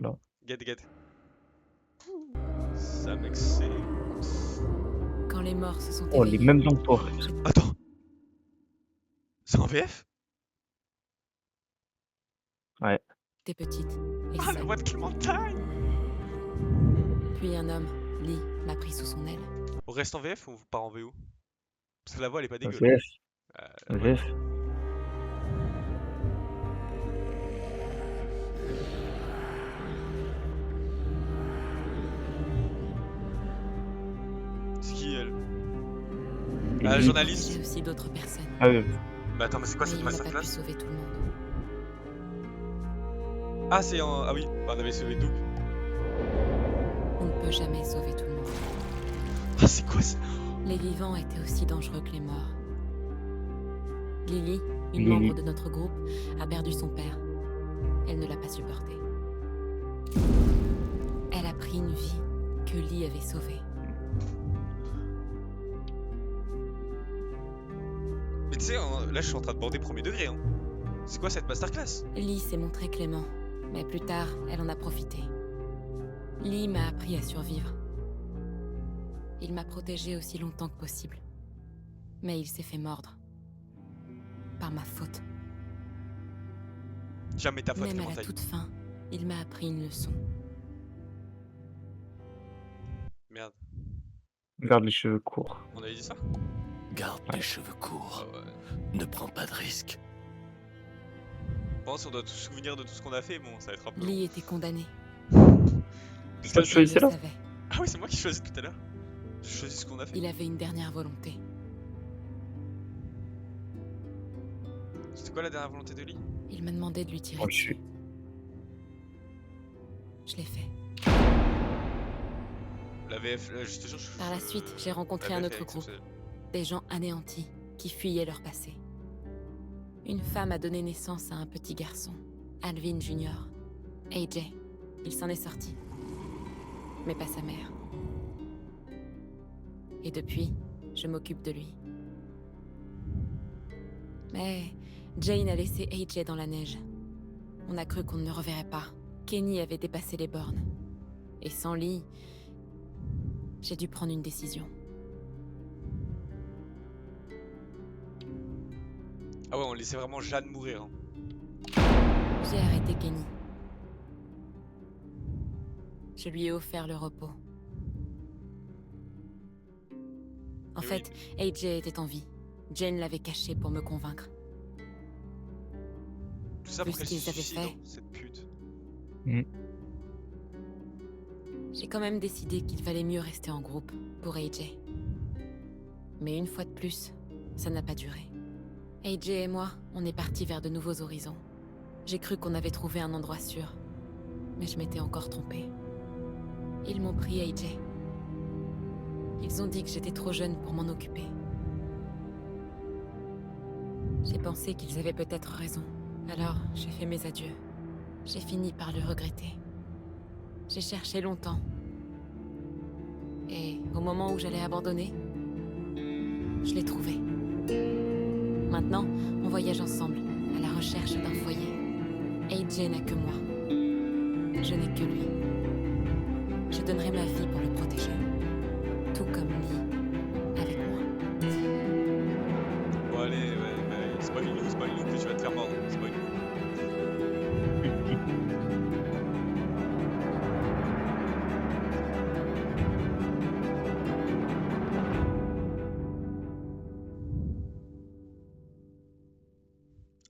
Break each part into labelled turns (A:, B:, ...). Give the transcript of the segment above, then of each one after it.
A: là.
B: Get, get. Ça mec c'est...
C: Quand les morts se sont
A: Oh, les
C: éveillés,
A: mêmes dans toi.
B: Attends. C'est en VF?
A: Ouais.
C: t'es petite et
B: Ah la
C: seule.
B: voix de Clémentine.
C: Puis un homme, Lee, m'a pris sous son aile.
B: On reste en VF ou on part en VO? Parce que la voix elle est pas dégueu.
A: VF.
B: La voix,
A: VF.
B: c'est qui elle?
A: Et
B: Ah,
A: lui-
B: journaliste.
C: J'ai aussi d'autres personnes.
A: Ah oui.
B: Mais attends, mais c'est quoi
C: Mais
B: cette
C: il n'a pas pu
B: masterclass?
C: sauver tout le monde.
B: Ah, c'est en. Ah oui, bah, on avait sauvé Doug.
C: On ne peut jamais sauver tout le monde.
B: Ah, c'est quoi ça?
C: Les vivants étaient aussi dangereux que les morts. Lily, une
A: Lily.
C: membre de notre groupe, a perdu son père. Elle ne l'a pas supporté. Elle a pris une vie que Lee avait sauvée.
B: Mais tu sais, là je suis en train de border premier degré. Hein. C'est quoi cette masterclass?
C: Lee s'est montré clément, mais plus tard, elle en a profité. Lee m'a appris à survivre. Il m'a protégée aussi longtemps que possible. Mais il s'est fait mordre. Par ma faute.
B: Jamais ta faute,
C: Même à la
B: Clémentine.
C: toute fin, il m'a appris une leçon.
B: Merde,
A: Garde les cheveux courts.
B: on avait dit ça?
D: Garde
A: Ouais.
D: tes cheveux courts.
B: Ah ouais.
D: Ne prends pas de risques.
B: Bon, si on doit se souvenir de tout ce qu'on a fait, bon, ça va être un peu long.
C: Lee était condamné.
B: Parce
A: Toi,
B: que-
A: tu choisis
C: Il le
A: là?
C: savait.
B: Ah oui, c'est moi qui choisis tout à l'heure. Je choisis ce qu'on a fait.
C: Il avait une dernière volonté.
B: C'était quoi la dernière volonté de Lee?
C: Il m'a demandé de lui tirer
A: Oh,
C: dessus. Je l'ai fait.
B: La VF, je te jure, je...
C: Par la suite, j'ai rencontré
B: la
C: un
B: VF est
C: autre groupe.
B: exceptionnelle.
C: Des gens anéantis, qui fuyaient leur passé. Une femme a donné naissance à un petit garçon, Alvin Jr. AJ. Il s'en est sorti. Mais pas sa mère. Et depuis, je m'occupe de lui. Mais Jane a laissé AJ dans la neige. On a cru qu'on ne le reverrait pas. Kenny avait dépassé les bornes. Et sans Lee, j'ai dû prendre une décision.
B: Ah ouais, on laissait vraiment Jeanne mourir. Hein.
C: J'ai arrêté Kenny. Je lui ai offert le repos. En
B: Mais
C: fait, AJ était en vie. Jane l'avait caché pour me convaincre.
B: Tout ça
C: Vu
B: pour
C: ce
B: qu'elle
C: qu'ils
B: se
C: avaient
B: suicide,
C: fait.
B: hein, cette pute.
C: J'ai quand même décidé qu'il valait mieux rester en groupe pour AJ. Mais une fois de plus, ça n'a pas duré. AJ et moi, on est partis vers de nouveaux horizons. J'ai cru qu'on avait trouvé un endroit sûr. Mais je m'étais encore trompée. Ils m'ont pris AJ. Ils ont dit que j'étais trop jeune pour m'en occuper. J'ai pensé qu'ils avaient peut-être raison. Alors, j'ai fait mes adieux. J'ai fini par le regretter. J'ai cherché longtemps. Et au moment où j'allais abandonner, je l'ai trouvé. Maintenant, on voyage ensemble, à la recherche d'un foyer. AJ n'a que moi. Je n'ai que lui. Je donnerai ma vie pour le protéger. Tout comme Lee, avec moi.
B: Bon allez, ouais, spoil-nous, que tu vas te faire mordre. Spoil-nous.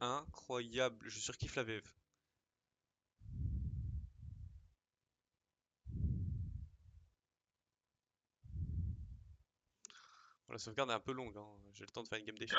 B: Incroyable, je surkiffe la VF. Bon, la sauvegarde est un peu longue, hein. J'ai le temps de faire une game d'échecs.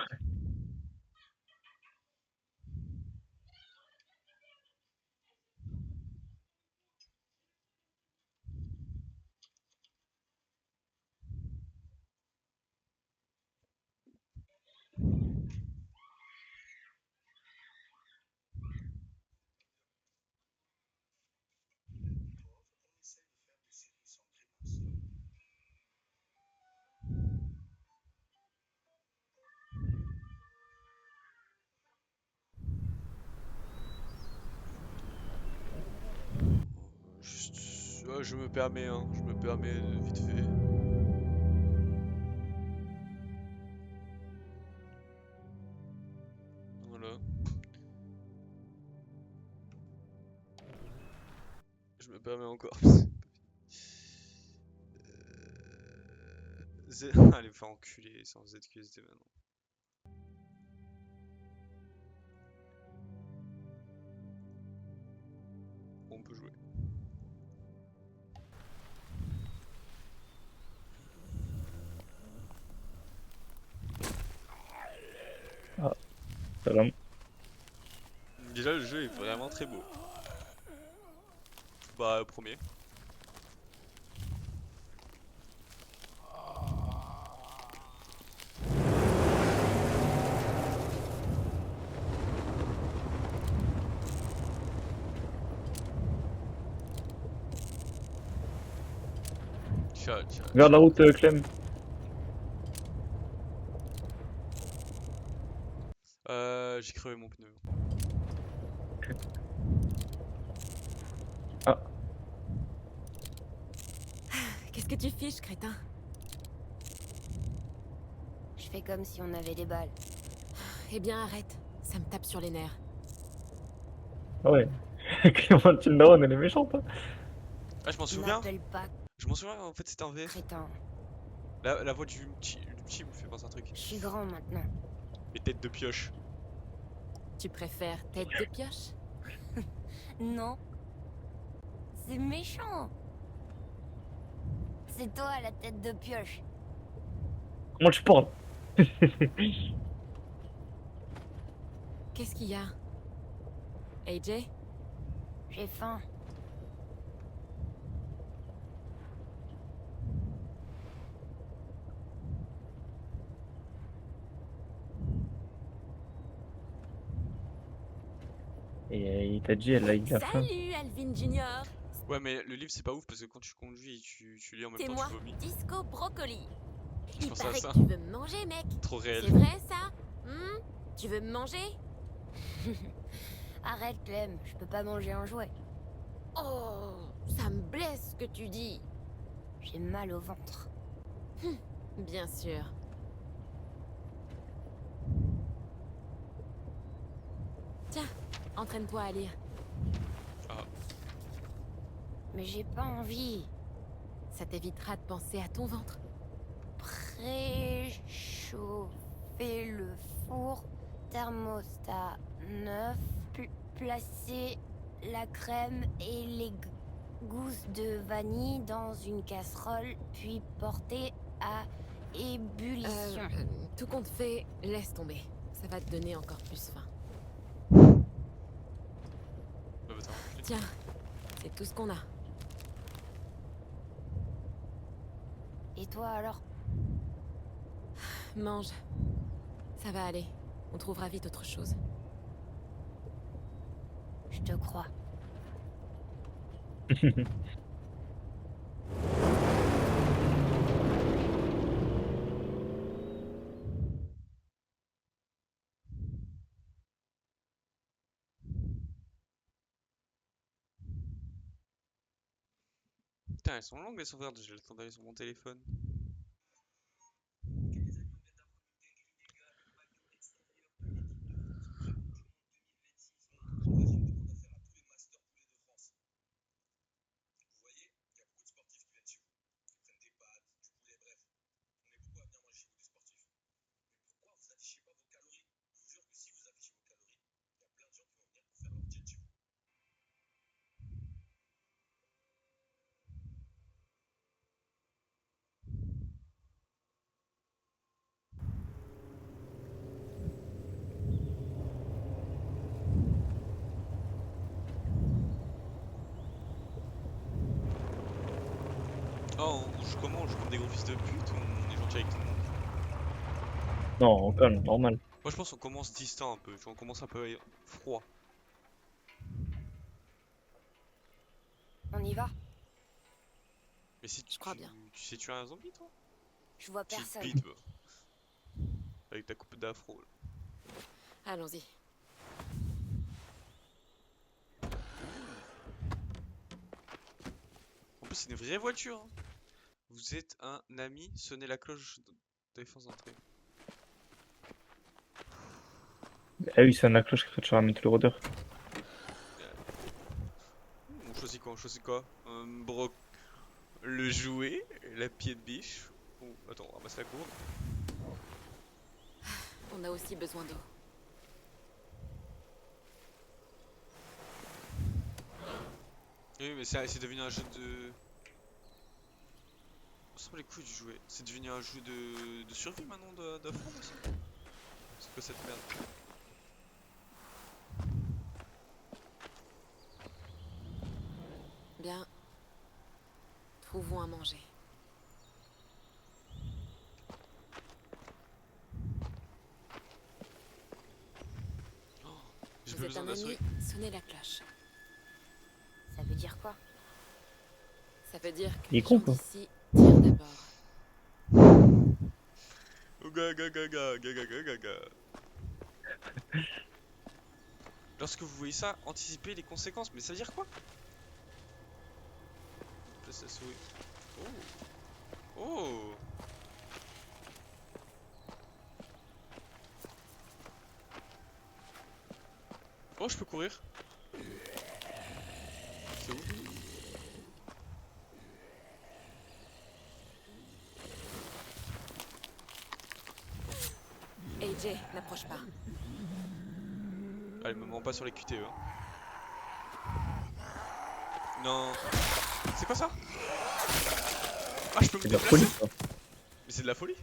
B: Je me permets, hein, je me permets vite fait. Voilà. Je me permets encore. Allez, me faire enculer sans ZQSD maintenant. Bon, on peut jouer.
A: Salam.
B: Déjà, le jeu est vraiment très beau. Bah, premier.
A: Vers la route, Clem.
B: J'ai crevé mon pneu.
A: Ah,
C: Qu'est-ce que tu fiches, crétin?
E: Je fais comme si on avait des balles.
C: Eh bien, arrête. Ça me tape sur les nerfs.
A: ah ouais. Clémentine Daron, elle est méchante. Hein.
B: Ah, je m'en souviens.
E: M'appelle pas
B: Je m'en souviens, en fait, c'était en VF.
E: crétin.
B: La voix du petit me fait penser à un truc.
E: Je suis grand maintenant.
B: Les têtes de pioche.
C: Tu préfères tête de pioche?
E: Non. C'est méchant. C'est toi la tête de pioche.
A: Comment tu parles?
C: Qu'est-ce qu'il y a? AJ?
E: J'ai faim.
A: Et il t'a dit, elle a eu la faim.
C: Salut, Alvin Junior!
B: Ouais, mais le livre, c'est pas ouf parce que quand tu conduis, tu lis en même
C: C'est
B: temps,
C: moi,
B: tu vomis.
C: Disco Brocoli.
B: Je
C: Il
B: pense à
C: paraît
B: ça.
C: que tu veux me manger, mec.
B: Trop réel.
C: C'est vrai, ça? Tu veux me manger?
E: Arrête Clem, je peux pas manger un jouet.
C: Oh, ça me blesse ce que tu dis.
E: J'ai mal au ventre.
C: Bien sûr. Tiens, entraîne-toi à lire.
E: Mais j'ai pas envie.
C: Ça t'évitera de penser à ton ventre.
E: Préchauffer le four. Thermostat 9. Placer la crème et les gousses de vanille dans une casserole, puis porter à ébullition.
C: Tout compte fait, laisse tomber. Ça va te donner encore plus faim.
B: Bah, attends,
C: Tiens, c'est tout ce qu'on a.
E: Et toi alors?
C: Mange. Ça va aller. On trouvera vite autre chose.
E: Je te crois.
B: Putain, elles sont longues les sauvegardes, j'ai le temps d'aller sur mon téléphone. Oh, on joue comment? On joue comme des gros fils de pute ou on est gentil avec tout le monde?
A: Non, on calme, normal.
B: Moi je pense qu'on commence distant un peu, tu vois, on commence un peu froid.
E: On y va?
B: Mais si
C: Je crois bien.
B: Tu sais tuer un zombie toi?
E: Je vois
B: Petite
E: personne.
B: bite, bah. Avec ta coupe d'afro là.
C: Allons-y.
B: plus, c'est une vraie voiture. Hein. Vous êtes un ami, sonnez la cloche de défense d'entrée.
A: Ah oui, c'est un cloche qui fait toujours un le rôdeur.
B: On choisit quoi? On choisit quoi? Le jouet, la pied de biche. Oh, attends, on ramasse la cour.
C: On a aussi besoin d'eau.
B: Oui, mais c'est devenu un jeu de. On s'en bat les couilles du jouet. C'est devenu un jeu de survie maintenant d'Afron aussi. C'est quoi cette merde?
C: Bien. Trouvons à manger.
B: J'ai
C: Vous
B: pas
C: êtes
B: besoin
C: un
B: d'assurer.
C: ami, sonnez la cloche.
E: Ça veut dire quoi?
C: Ça veut dire que
A: Il est
C: les
A: con,
C: gens
A: quoi.
C: d'ici tirent d'abord.
B: Oh, ga. Lorsque vous voyez ça, anticipez les conséquences. Mais ça veut dire quoi? Place la souris. Oh. Oh. Oh, je peux courir. C'est où?
C: AJ, n'approche pas.
B: Allez, me mens pas sur les QTE. Hein. Non. C'est quoi ça? Ah, je peux me
A: C'est de la
B: déplacer?
A: folie, quoi.
B: Mais c'est de la folie.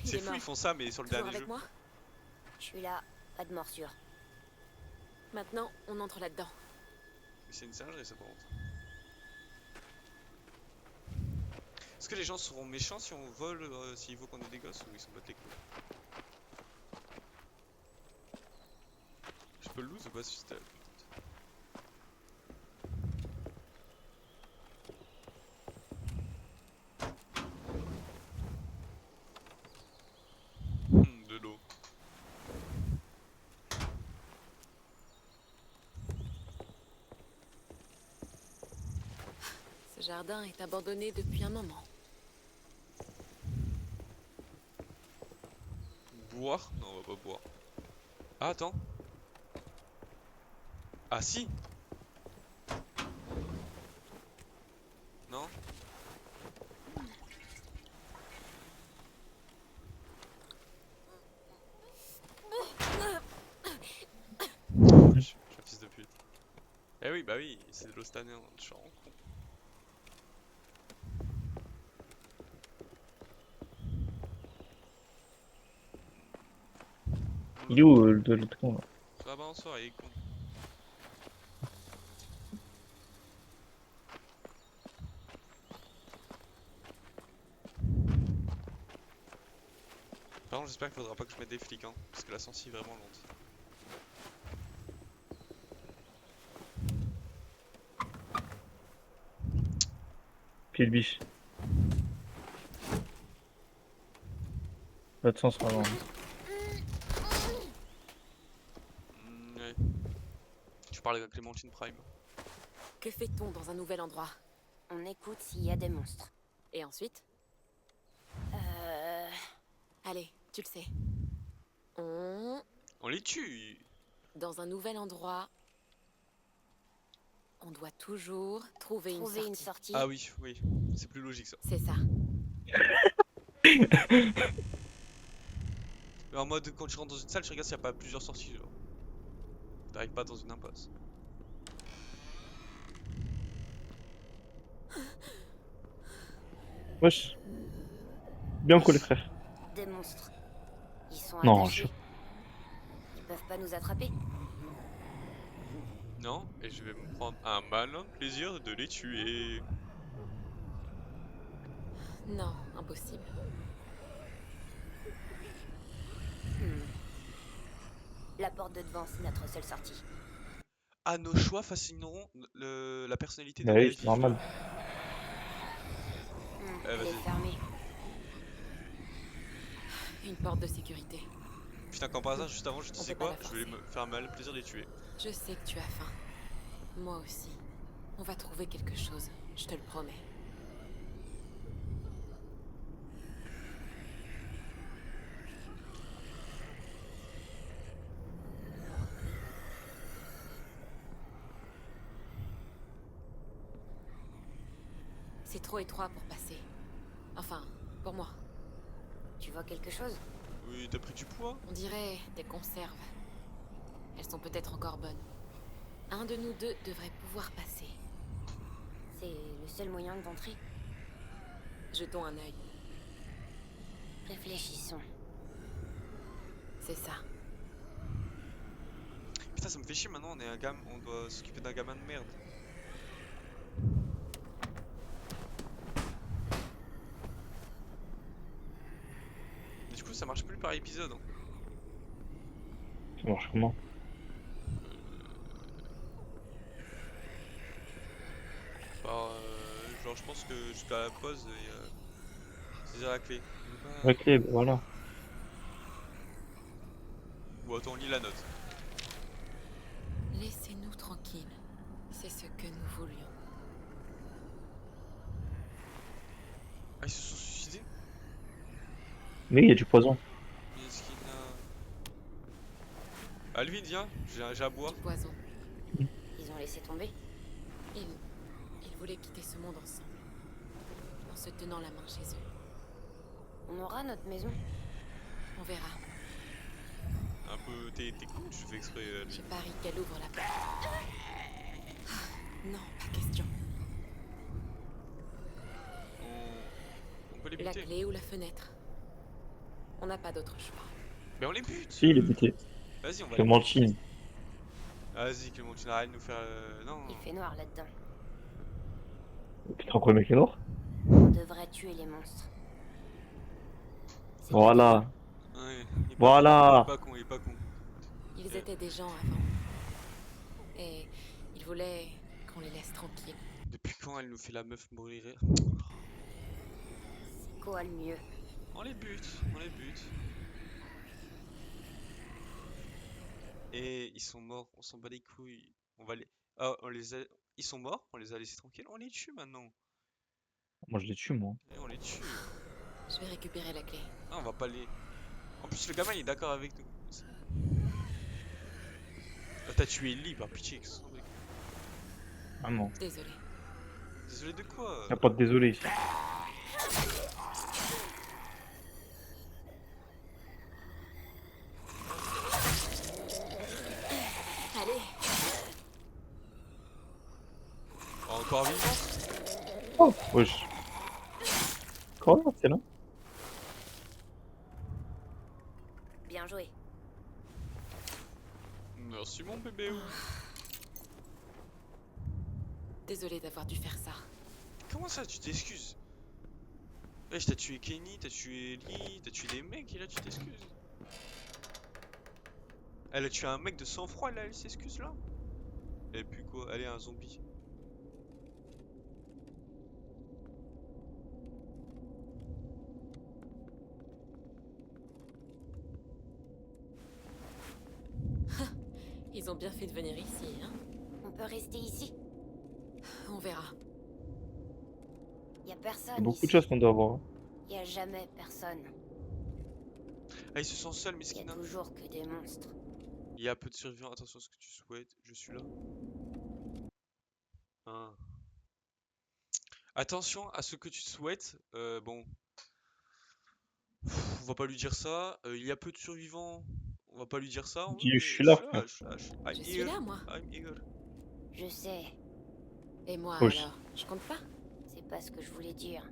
C: Il
B: C'est
C: est
B: fou,
C: mort.
B: ils font ça, mais sur le
C: Toujours
B: dernier
C: avec
B: jeu.
C: moi?
E: Je suis là, pas de morsure.
C: Maintenant, on entre là-dedans.
B: Mais c'est une singerie, ça, par contre. Est-ce que les gens seront méchants si on vole, s'ils voient qu'on est des gosses, ou ils s'en battent les couilles? Je peux le lose ou pas si c'était... De l'eau.
C: Ce jardin est abandonné depuis un moment.
B: Boire? Non, on va pas boire. Ah, attends. Ah, si! Non? Je suis un fils de pute. Eh oui, bah oui, c'est de l'eau cette année, je suis en con.
A: Il est où de l'autre con là?
B: Ah bah en soirée, il est con. Par contre, j'espère qu'il faudra pas que je mette des flics, hein, parce que la sensi est vraiment lente.
A: Pied de biche. L'autre sens vraiment.
B: Ouais. Tu parles avec Clémentine Prime.
C: Que fait-on dans un nouvel endroit?
E: On écoute s'il y a des monstres.
C: Et ensuite? Allez, tu le sais.
B: On les tue!
C: Dans un nouvel endroit, on doit toujours trouver
E: Trouver
C: une
E: une
C: sortie.
E: sortie.
B: Ah oui, oui, c'est plus logique ça.
C: C'est ça.
B: Mais en mode, quand tu rentres dans une salle, tu regardes s'il n'y a pas plusieurs sorties, genre. T'arrives pas dans une impasse.
A: Wesh. Bien collé, frère.
E: Des monstres. Ils sont
A: Non,
E: attachés. Ils peuvent pas nous attraper.
B: Non, et je vais me prendre un malin plaisir de les tuer.
C: Non, impossible.
E: La porte de devant, c'est notre seule sortie.
B: Ah, nos choix fascineront la personnalité de
A: Bah
B: la
A: oui,
B: vie.
A: c'est normal.
E: Elle
B: vas-y.
E: est fermée.
C: Une porte de sécurité.
B: Putain, quand par hasard, juste avant, je
C: On
B: disais
C: peut pas
B: quoi?
C: la
B: Je vais
C: forcer.
B: me faire un malin plaisir de les tuer.
C: Je sais que tu as faim. Moi aussi. On va trouver quelque chose, je te le promets. C'est trop étroit pour passer. Enfin, pour moi.
E: Tu vois quelque chose?
B: Oui, t'as pris du poids?
C: On dirait des conserves. Elles sont peut-être encore bonnes. Un de nous deux devrait pouvoir passer.
E: C'est le seul moyen d'entrer.
C: Jetons un œil.
E: Réfléchissons.
C: C'est ça.
B: Putain, ça me fait chier maintenant, on est un gamin, on doit s'occuper d'un gamin de merde. Et du coup, ça marche plus par épisode. Hein.
A: Ça marche comment?
B: Genre, je pense que jusqu'à la pause, c'est déjà la clé.
A: Ok, bah voilà.
B: Ou attends, on lit la note.
C: Laissez-nous tranquilles. C'est ce que nous voulions.
B: Ah, ils se sont suicidés?
A: Mais il y a du poison.
B: Mesquina. Alvin, viens, j'ai à boire.
C: Du poison.
E: Ils ont laissé tomber.
C: Ils voulaient quitter ce monde ensemble. En se tenant la main chez eux.
E: On aura notre maison.
C: On verra.
B: Un peu, t'es cool, je fais exprès,
C: Je
B: Alvin.
C: parie qu'elle ouvre la porte. Non, pas question.
B: On peut les
C: La
B: buter.
C: clé ou la fenêtre. On n'a pas d'autre choix.
B: Mais on les bute.
A: Si, il est buté.
B: Vas-y, on va les
A: Clémentine.
B: Ah, vas-y, Clémentine, arrête de nous faire. Non.
E: Il fait noir là-dedans.
A: Tu te rends compte, le mec est mort?
E: On devrait tuer les monstres. C'est
A: Voilà.
B: Ouais, il est pas
A: Voilà.
B: con, il est pas con.
C: Ils étaient des gens avant. Et ils voulaient qu'on les laisse tranquilles.
B: Depuis quand elle nous fait la meuf mourir?
E: C'est quoi le mieux?
B: On les bute, on les bute. Et ils sont morts, on s'en bat les couilles. On va les. Ah, on les a. Ils sont morts, on les a laissés tranquilles, on les tue maintenant.
A: Moi, je les tue, moi.
B: Et on les tue.
C: Je vais récupérer la clé.
B: Ah, on va pas les. En plus, le gamin il est d'accord avec nous. Ah, t'as tué Ellie par pitié, qu'est-ce que c'est?
A: Vraiment.
C: Désolée.
B: Désolé de quoi?
A: Y'a pas de désolé ici.
C: Allez,
B: Encore vivant?
A: Oh, wesh. Quoi, c'est là?
E: Bien joué.
B: Merci mon bébé.
C: désolée d'avoir dû faire ça.
B: Comment ça, tu t'excuses? Wesh, t'as tué Kenny, t'as tué Ellie, t'as tué des mecs et là tu t'excuses. Elle a tué un mec de sang-froid là, elle s'excuse là? Et puis quoi? Elle est un zombie.
C: Ils ont bien fait de venir ici, hein.
E: On peut rester ici.
C: On verra.
E: Y a
A: Il y
E: personne
A: a beaucoup de
E: ici.
A: choses qu'on doit voir. Hein.
E: Y a jamais personne.
B: Ah, il se sent seul,
E: Y a
B: Miskina.
E: toujours que des monstres.
B: Il y a peu de survivants, attention à ce que tu souhaites, je suis là. Hein. Attention à ce que tu souhaites, bon, on va pas lui dire ça. Il y a peu de survivants, on va pas lui dire ça.
A: Dis,
B: Mais
A: je suis là, frère.
B: je suis là, I'm
C: Je suis
B: here,
C: là, moi.
B: I'm here.
E: Je sais.
C: Et moi,
A: Wesh.
C: alors, je compte pas.
E: C'est pas ce que je voulais dire.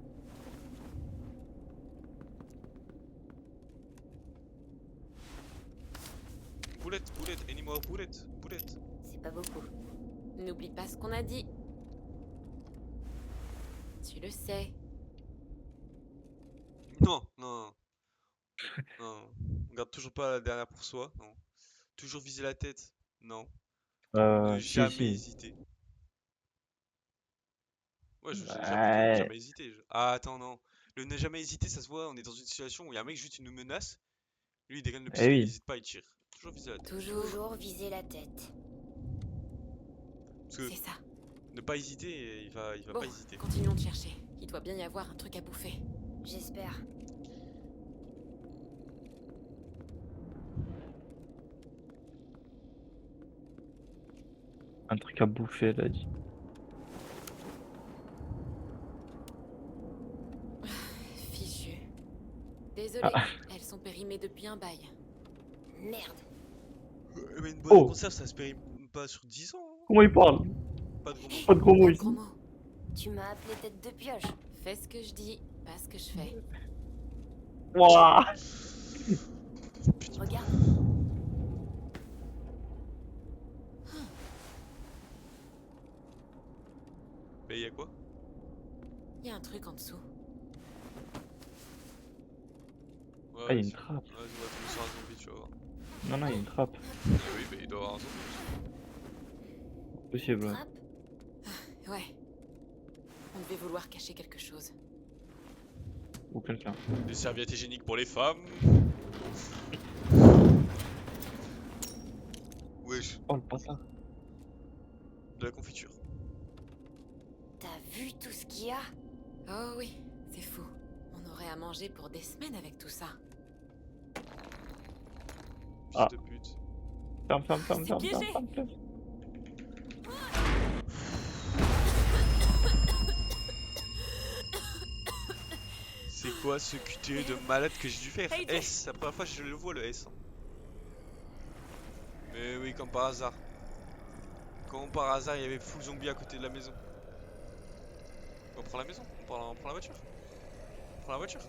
B: Bullet, bullet, any more bullet, bullet.
E: C'est pas beaucoup.
C: N'oublie pas ce qu'on a dit. Tu le sais.
B: Non, non, non. On garde toujours pas la dernière pour soi, non. Toujours viser la tête, non. Ne
A: Si,
B: jamais
A: si.
B: hésiter. Ouais,
A: Ouais.
B: jamais hésiter. Ah, attends, non. Le ne jamais hésiter, ça se voit, on est dans une situation où il y a un mec juste il nous menace. Lui, il dégaine le
A: Eh
B: pistolet, il
A: oui.
B: n'hésite pas, il tire. Toujours viser la tête.
C: Toujours.
E: Toujours viser la tête.
B: Parce que
C: C'est ça.
B: Ne pas hésiter, et il va
C: Bon,
B: pas hésiter.
C: continuons de chercher. Il doit bien y avoir un truc à bouffer.
E: J'espère.
A: Un truc à bouffer, elle a dit.
C: Fichu. Désolée,
A: Ah.
C: elles sont périmées depuis un bail.
E: Merde.
B: Mais une boîte
A: Oh.
B: de conserve, ça se périme pas sur 10 ans. Hein.
A: Comment il parle?
B: Pas de gros mots.
A: Pas de gros mots
C: Pas de
A: ici.
C: gros mots.
E: Tu m'as appelé tête de pioche.
C: Fais ce que je dis, pas ce que je fais.
A: Wouah.
B: Putain.
E: Regarde.
B: Mais y'a quoi?
C: Y a un truc en dessous.
B: Ouais,
A: Ah, il y a une
B: vas-y.
A: trappe.
B: Vas-y, on va tomber sur un zombie, tu vas voir.
A: Non, non, il y a une trappe.
B: Oui, mais il doit y avoir un zombie.
A: Possible. Ouais.
E: Trappe.
C: Ouais. On devait vouloir cacher quelque chose.
A: Ou quelqu'un.
B: Des serviettes hygiéniques pour les femmes. Wesh,
A: Oh, le passage.
B: de la confiture.
E: T'as vu tout ce qu'il y a?
C: Oh oui, c'est fou. On aurait à manger pour des semaines avec tout ça.
A: Ah.
B: Fils de pute.
A: Ferme, ferme, ferme,
C: C'est
A: ferme,
C: piégé.
A: ferme, ferme, ferme.
B: C'est quoi ce QTE de malade que j'ai dû faire?
C: Hey,
B: S, c'est la première fois que je le vois le S. Mais oui, comme par hasard. Comme par hasard, il y avait full zombie à côté de la maison. On prend la maison, on prend la voiture. On prend la voiture.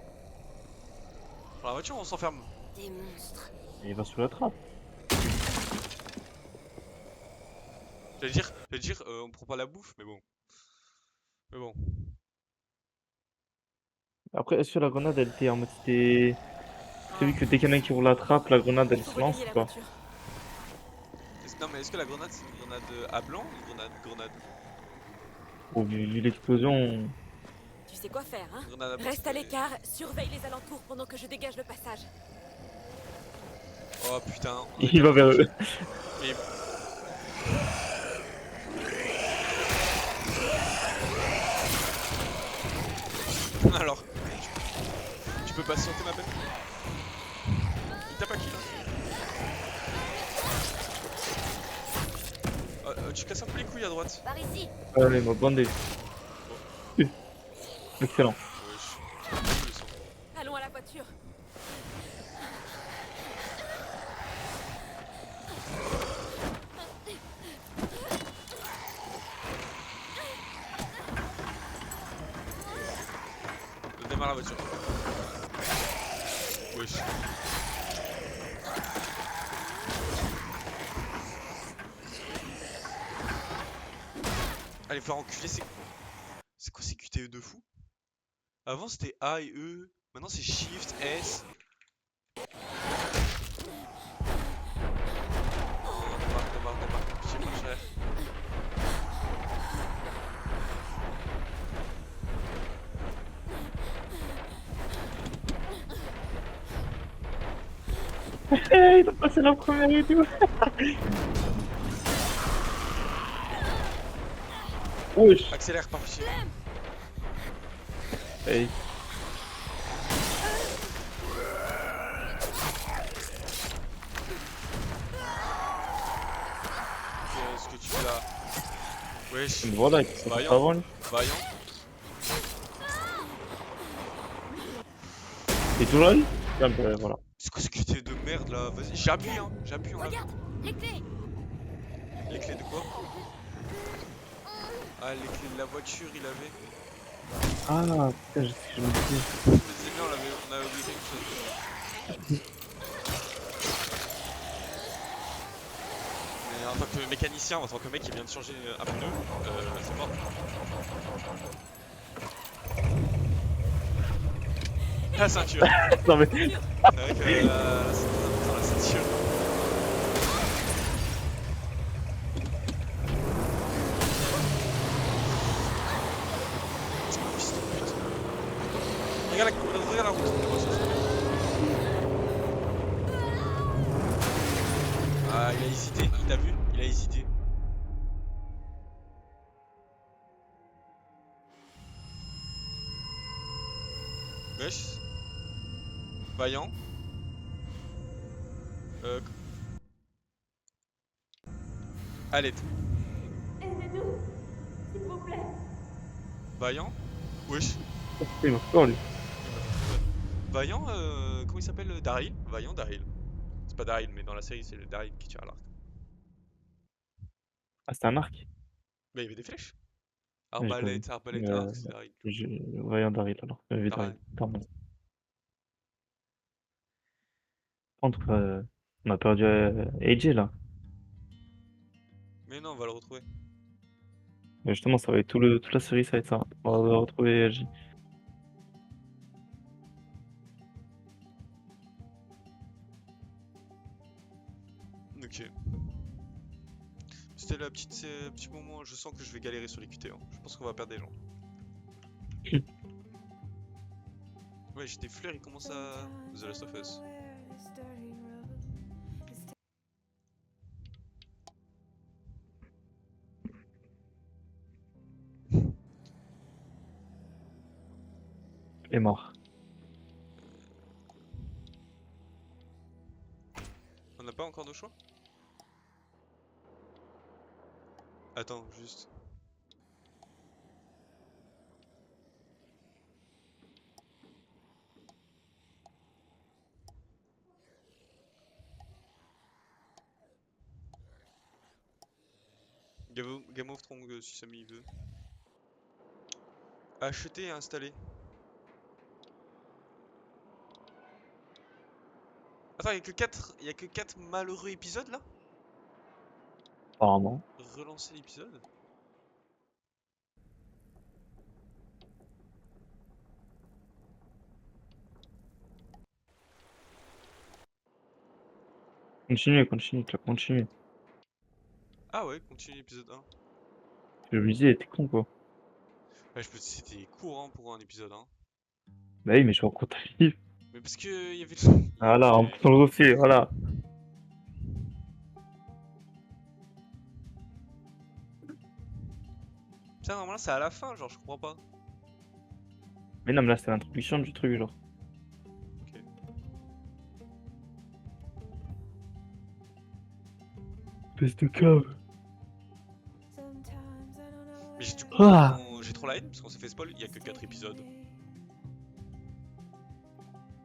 B: On prend la voiture, on s'enferme.
E: Des monstres.
A: Il va sous la trappe.
B: J'allais dire, on prend pas la bouffe, mais bon. Mais bon.
A: Après, est-ce que la grenade, elle était en mode c'était. T'as vu que dès qu'il y en a un qui roule la trappe, la grenade, elle
C: Il faut
A: se lance
C: regagner la
A: ou pas?
C: voiture.
B: Non, mais est-ce que la grenade c'est une grenade à blanc ou une grenade?
A: Oh, vu l'explosion.
C: Tu sais quoi faire, hein?
B: Grenade à blanc,
C: Reste à
B: c'était-
C: l'écart, surveille les alentours pendant que je dégage le passage.
B: Oh putain. on a
A: Il va vers eux.
B: Mais... Alors, tu peux patienter ma belle? Il tape à qui là? Tu casses un peu les couilles à droite.
E: Par ici.
A: Allez, il m'a bandé. Excellent.
B: Wesh. Le sang.
C: Allons à la voiture.
B: Démarre la voiture. Wesh. Allez, falloir enculer, c'est quoi ces QTE de fou? Avant c'était A et E, maintenant c'est Shift, S. Oh, démarre, pitié mon cher.
A: Il a passé la première et tout. Wesh.
B: Accélère par pitié.
A: Hey.
B: Qu'est-ce que tu fais là? Wesh.
A: Voilà, il s'est
B: Vaillant.
A: pas avant lui.
B: Vaillant.
A: Et tout là, lui? Voilà.
B: C'est quoi ce QTE de merde là? Vas-y, j'appuie hein, on l'a vu.
E: Regarde, les clés.
B: Les clés de quoi? Ah, les clés de la voiture, il avait.
A: Ah, putain, je me dis.
B: Je me disais bien, on avait oublié quelque chose. Mais en tant que mécanicien, en tant que mec qui vient de changer un pneu, c'est mort. La ceinture.
A: Non mais.
B: C'est vrai que la ceinture. Fils de pute. Regarde la route. Ah, il a hésité, il t'a vu? Il a hésité. Wesh. Vaillant. Euh... Allez.
F: Aidez-nous, s'il vous plaît.
B: Vaillant. Wesh.
A: Il m'a fait peur, lui.
B: Il m'a fait très peur. Vaillant, comment il s'appelle? Daryl? Vaillant, Daryl. C'est pas Daryl, mais dans la série, c'est le Daryl qui tire à l'arc.
A: Ah, c'était un arc.
B: Mais il y avait des flèches.
A: Ouais, j'ai pas vu.
B: Arbalète, arc, c'est Daryl.
A: Voyons Daryl alors. Vu
B: Daryl.
A: Daryl. Pardon. Par contre, on a perdu AJ là.
B: Mais non, on va le retrouver.
A: Mais justement, ça va être toute la série, ça va être ça. On va retrouver AJ.
B: Ok. C'était la petite, petit moment. Je sens que je vais galérer sur les QT. Hein. Je pense qu'on va perdre des gens. Ouais, j'ai des fleurs, il commence à. The Last of Us.
A: Il est mort.
B: On n'a pas encore de choix? Attends, juste. Game of Thrones, si Samy veut. Acheter et installer. Attends, il y a que 4 malheureux épisodes là?
A: Apparemment.
B: Relancer l'épisode?
A: Continue, tu as continué.
B: Ah ouais, continue l'épisode 1.
A: Le musée était con quoi.
B: Ouais, je peux c'était court hein, pour un épisode 1.
A: Bah oui, mais je reprends ta livre.
B: Mais parce que il y avait
A: Voilà, on prend le refait, voilà.
B: Putain, normalement c'est à la fin, genre, je comprends pas.
A: Mais non, mais là, c'était l'introduction du truc, genre.
B: Ok.
A: Espèce de cave.
B: Mais du coup,
A: Ah.
B: j'ai trop la haine parce qu'on s'est fait spoil, il y a que 4 épisodes.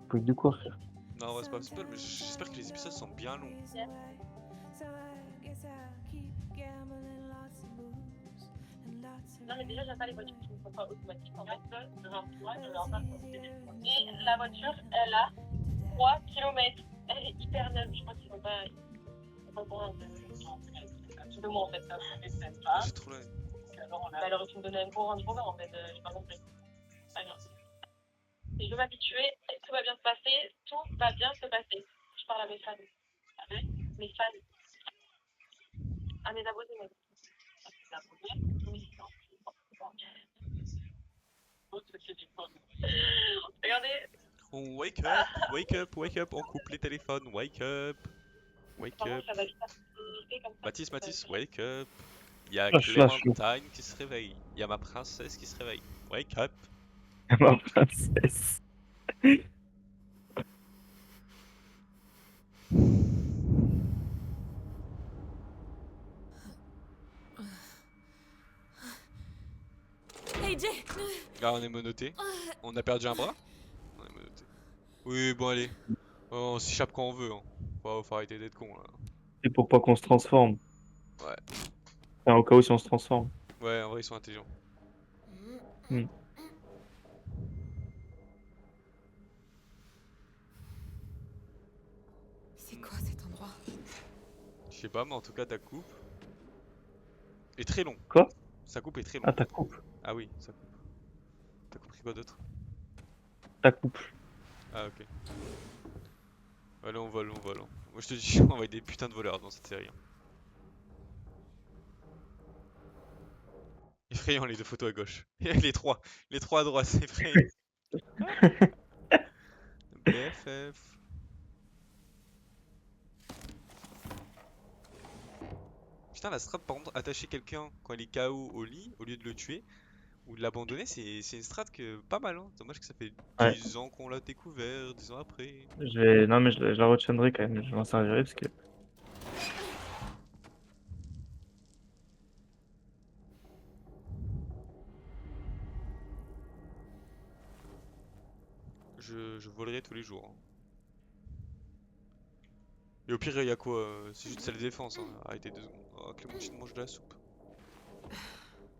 A: Truc de quoi, frère?
B: Non, on va pas spoil, mais j'espère que les épisodes sont bien longs.
F: Non, mais déjà, j'aime pas les voitures qui ne sont pas automatiques. En fait, le 23, je leur parle. Et la voiture, elle a 3 km. Elle est hyper neuve. Je crois qu'ils sont pas. Pour un de moi en fait.
B: J'ai trop la haine.
F: Elle aurait pu me donner un gros Range Rover en fait. J'ai pas compris. Pas grave. Et je vais m'habituer. Tout va bien se passer. Tout va bien se passer. Je parle à mes fans. Mes fans. À mes abonnés même. Oui, non. Regardez.
B: On wake up, wake up, wake up, on coupe les téléphones, wake up, wake
F: Comment
B: up.
F: ça va vite comme ça.
B: Mathis, wake up. Il y a
A: Lâche.
B: Clémentine qui se réveille. Il y a ma princesse qui se réveille. Wake up.
A: Ma princesse.
C: AJ!
B: Ah, on est menotté. On a perdu un bras? On est menotté. Oui, bon, allez. Oh, on s'échappe quand on veut. Hein. Faut arrêter d'être con là.
A: C'est pour pas qu'on se transforme.
B: Ouais.
A: Enfin, au cas où si on se transforme.
B: Ouais, en vrai, ils sont intelligents.
A: Hmm.
C: C'est quoi cet endroit?
B: Je sais pas, mais en tout cas, ta coupe est très long.
A: Quoi?
B: Sa coupe est très longue.
A: Ah, ta coupe.
B: Ah oui, sa coupe. T'as compris quoi d'autre?
A: Ta coupe.
B: Ah, ok. Allez, on vole. Moi, je te dis, on va être des putains de voleurs dans cette série. Hein. Effrayant les deux photos à gauche. les trois à droite, c'est effrayant. BFF. Putain, la strat par contre, attacher quelqu'un quand il est KO au lit, au lieu de le tuer, Ou de l'abandonner, c'est une strat que pas mal, hein. Dommage que ça fait
A: Ouais.
B: 10 ans qu'on l'a découvert, 10 ans après.
A: Non, mais je la retiendrai quand même. Je m'en servirai parce que.
B: Je volerai tous les jours, hein. Et au pire, il y a quoi? C'est juste celle défense, hein. Arrêtez 2 secondes. Oh, Clémentine mange de la soupe.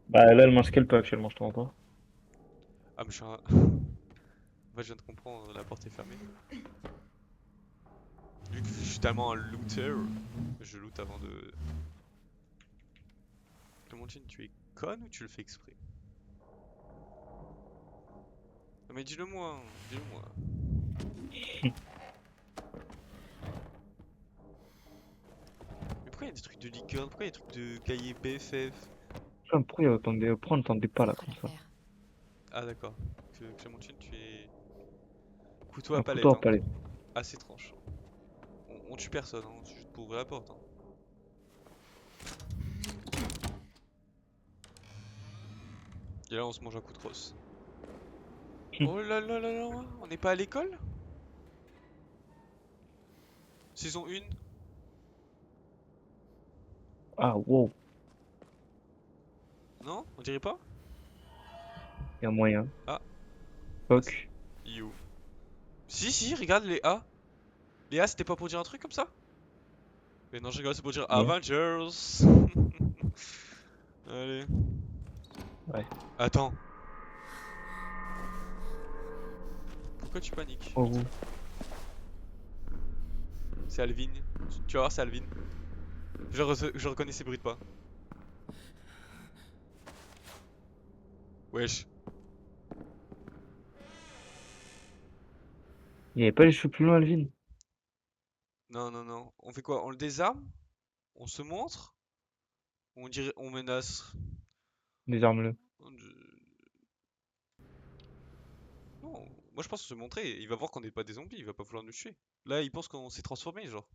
A: Bah là, elle mange qu'elle peut actuellement, je t'entends pas.
B: Ah, mais je suis un... En fait, je viens de comprendre, la porte est fermée. Vu que je suis tellement un looter, je loot avant de... Clémentine, tu es conne ou tu le fais exprès? Non mais dis-le moi, hein, dis-le moi. Mais pourquoi il y a des trucs de licorne? Pourquoi il y a des trucs de cahier BFF?
A: Putain, pourquoi pourquoi on n'entendait pas là
C: Autre
A: comme ça?
C: affaire.
B: Ah d'accord. Clémentine, tu es... Couteau à
A: Un couteau
B: palette,
A: à
B: hein.
A: palais.
B: Assez tranchant. On tue personne, hein. C'est juste pour ouvrir la porte, hein. Et là, on se mange un coup de crosse. Oh là là là là, on n'est pas à l'école? Saison 1?
A: Ah, wow,
B: Non? On dirait pas?
A: y a moyen.
B: Ah,
A: Fuck.
B: you. Si, si, regarde les A. Les A, c'était pas pour dire un truc comme ça? Mais non, je rigole, c'est pour dire
A: Non.
B: Avengers. Allez.
A: Ouais.
B: Attends. Pourquoi tu paniques?
A: Oh, oh.
B: C'est Alvin. Tu vas voir, c'est Alvin. Je reconnais ces bruits de pas. Wesh.
A: Il y avait pas les cheveux plus longs, Alvin?
B: Non, non, non. On fait quoi? On le désarme? On se montre? On dirait, on menace?
A: Désarme-le.
B: Non, moi je pense se montrer. Il va voir qu'on n'est pas des zombies, il va pas vouloir nous tuer. Là, il pense qu'on s'est transformé, genre.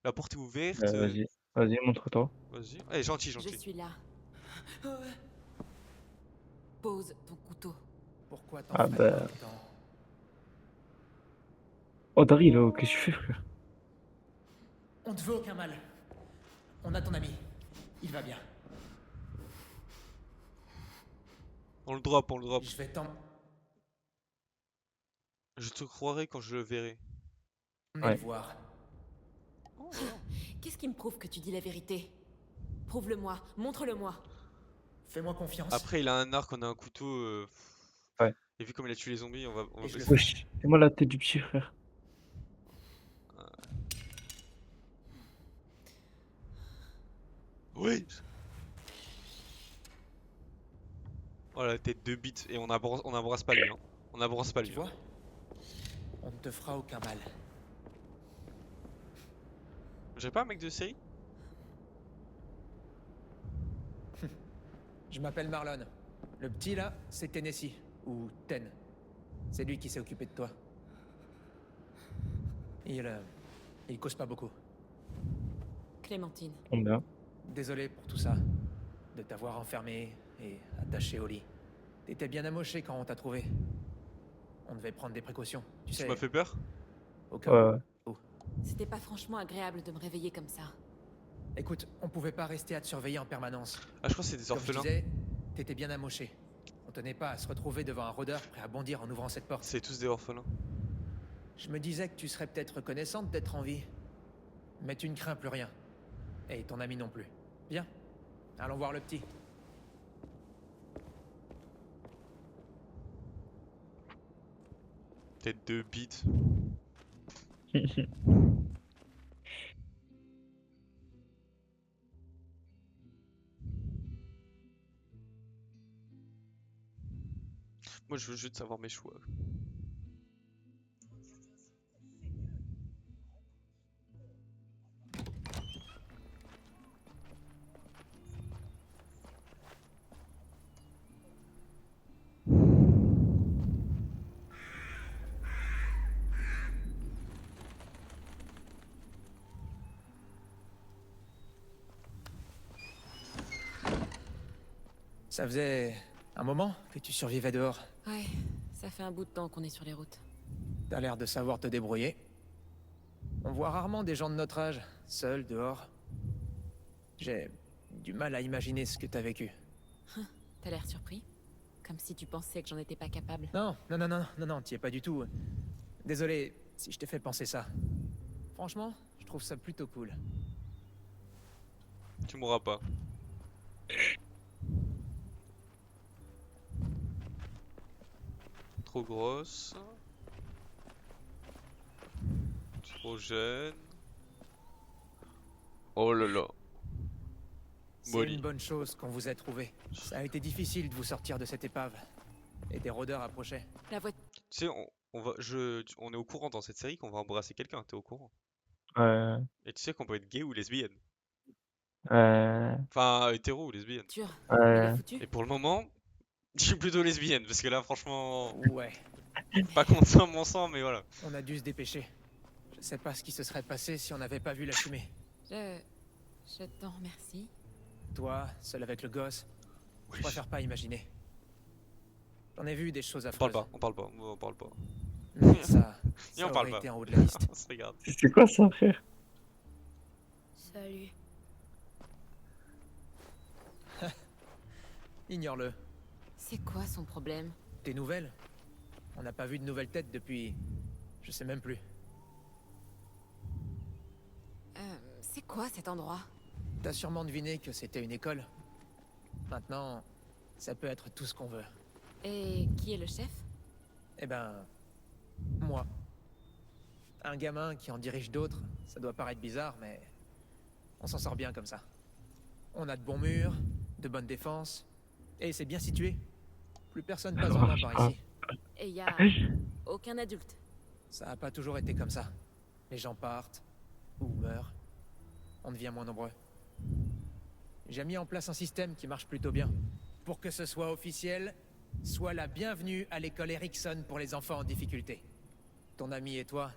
B: La porte est ouverte.
A: Vas-y. Vas-y, montre-toi.
B: Vas-y. Allez, gentil,
C: Je
B: gentil.
C: suis là. Pose ton couteau.
G: Pourquoi t'en
A: Ah
G: ferais
A: bah.
G: pas autant?
A: Oh, Dari, là, qu'est-ce que tu fais, frère?
G: On te veut aucun mal. On a ton ami. Il va bien.
B: On le drop, on le drop.
G: Je vais t'emmener
B: Je te croirai quand je le verrai.
A: Ouais.
G: le voir.
B: Oh, voilà.
C: Qu'est-ce qui me prouve que tu dis la vérité? Prouve-le-moi, montre-le-moi.
G: Fais-moi confiance.
B: Après, il a un arc, on a un couteau.
A: Ouais.
B: Et vu comme il a tué les zombies, on va
G: Et je le
B: baisser.
A: Wesh, c'est moi la tête du petit frère.
B: Oui. Oh la tête de bite. Et on embrasse pas lui, hein. On embrasse pas
G: Tu
B: lui.
G: vois? On ne te fera aucun mal.
B: J'ai pas un mec de série?
G: Je m'appelle Marlon. Le petit là, c'est Tennessee. Ou Ten. C'est lui qui s'est occupé de toi. Il cause pas beaucoup.
C: Clémentine.
A: Tombe bien.
G: Désolé pour tout ça. De t'avoir enfermé et attaché au lit. T'étais bien amoché quand on t'a trouvé. On devait prendre des précautions. Tu
B: Tu
G: sais,
B: m'as fait peur?
G: au cas
A: Ouais,
G: où.
A: ouais.
C: C'était pas franchement agréable de me réveiller comme ça.
G: Écoute, on pouvait pas rester à te surveiller en permanence.
B: Ah, je crois que c'est des
G: Comme je
B: orphelins.
G: disais, t'étais bien amoché. On tenait pas à se retrouver devant un rôdeur prêt à bondir en ouvrant cette porte.
B: C'est tous des orphelins.
G: Je me disais que tu serais peut-être reconnaissante d'être en vie. Mais tu ne crains plus rien. Et ton ami non plus. Bien. Allons voir le petit.
B: Tête de bite. Moi, je veux juste savoir mes choix.
G: Ça faisait Un moment que tu survivais dehors.
C: Ouais, ça fait un bout de temps qu'on est sur les routes.
G: T'as l'air de savoir te débrouiller. On voit rarement des gens de notre âge, seuls, dehors. J'ai du mal à imaginer ce que t'as vécu.
C: T'as l'air surpris? Comme si tu pensais que j'en étais pas capable.
G: Non, t'y es pas du tout. Désolé si je t'ai fait penser ça. Franchement, je trouve ça plutôt cool.
B: Tu mourras pas. Trop grosse. Trop jeune. Oh là là.
G: C'est
B: Molly.
G: une bonne chose qu'on vous ait trouvé. Ça a été difficile de vous sortir de cette épave. Et des rôdeurs approchaient.
C: La voiture.
B: Tu sais, on est au courant dans cette série qu'on va embrasser quelqu'un, t'es au courant.
A: Ouais.
B: Et tu sais qu'on peut être gay ou lesbienne.
A: Ouais.
B: Enfin, hétéro ou lesbienne.
C: Il
A: Ouais.
C: est foutu.
B: Et pour le moment, je suis plutôt lesbienne, parce que là, franchement,
G: Ouais,
B: pas contre mon sang, mais voilà.
G: on a dû se dépêcher. Je sais pas ce qui se serait passé si on n'avait pas vu la fumée.
C: Je t'en remercie.
G: Toi, seul avec le gosse, je préfère pas imaginer. J'en ai vu des choses
B: On
G: affreuses.
B: parle pas.
G: Mais ça
B: Et on
G: aurait
B: parle pas.
G: été en haut de la liste.
B: On se regarde.
A: C'est quoi ça, frère?
E: Salut.
G: Ignore-le.
C: C'est quoi son problème?
G: Des nouvelles? On n'a pas vu de nouvelles têtes depuis... Je sais même plus.
C: C'est quoi cet endroit?
G: T'as sûrement deviné que c'était une école. Maintenant, ça peut être tout ce qu'on veut.
C: Et qui est le chef?
G: Eh ben... moi. Un gamin qui en dirige d'autres, ça doit paraître bizarre, mais... on s'en sort bien comme ça. On a de bons murs, de bonnes défenses, et c'est bien situé. Plus personne passe vraiment par ici.
C: Et y a aucun adulte.
G: Ça a pas toujours été comme ça. Les gens partent, ou meurent. On devient moins nombreux. J'ai mis en place un système qui marche plutôt bien. Pour que ce soit officiel, sois la bienvenue à l'école Erickson pour les enfants en difficulté. Ton ami et toi,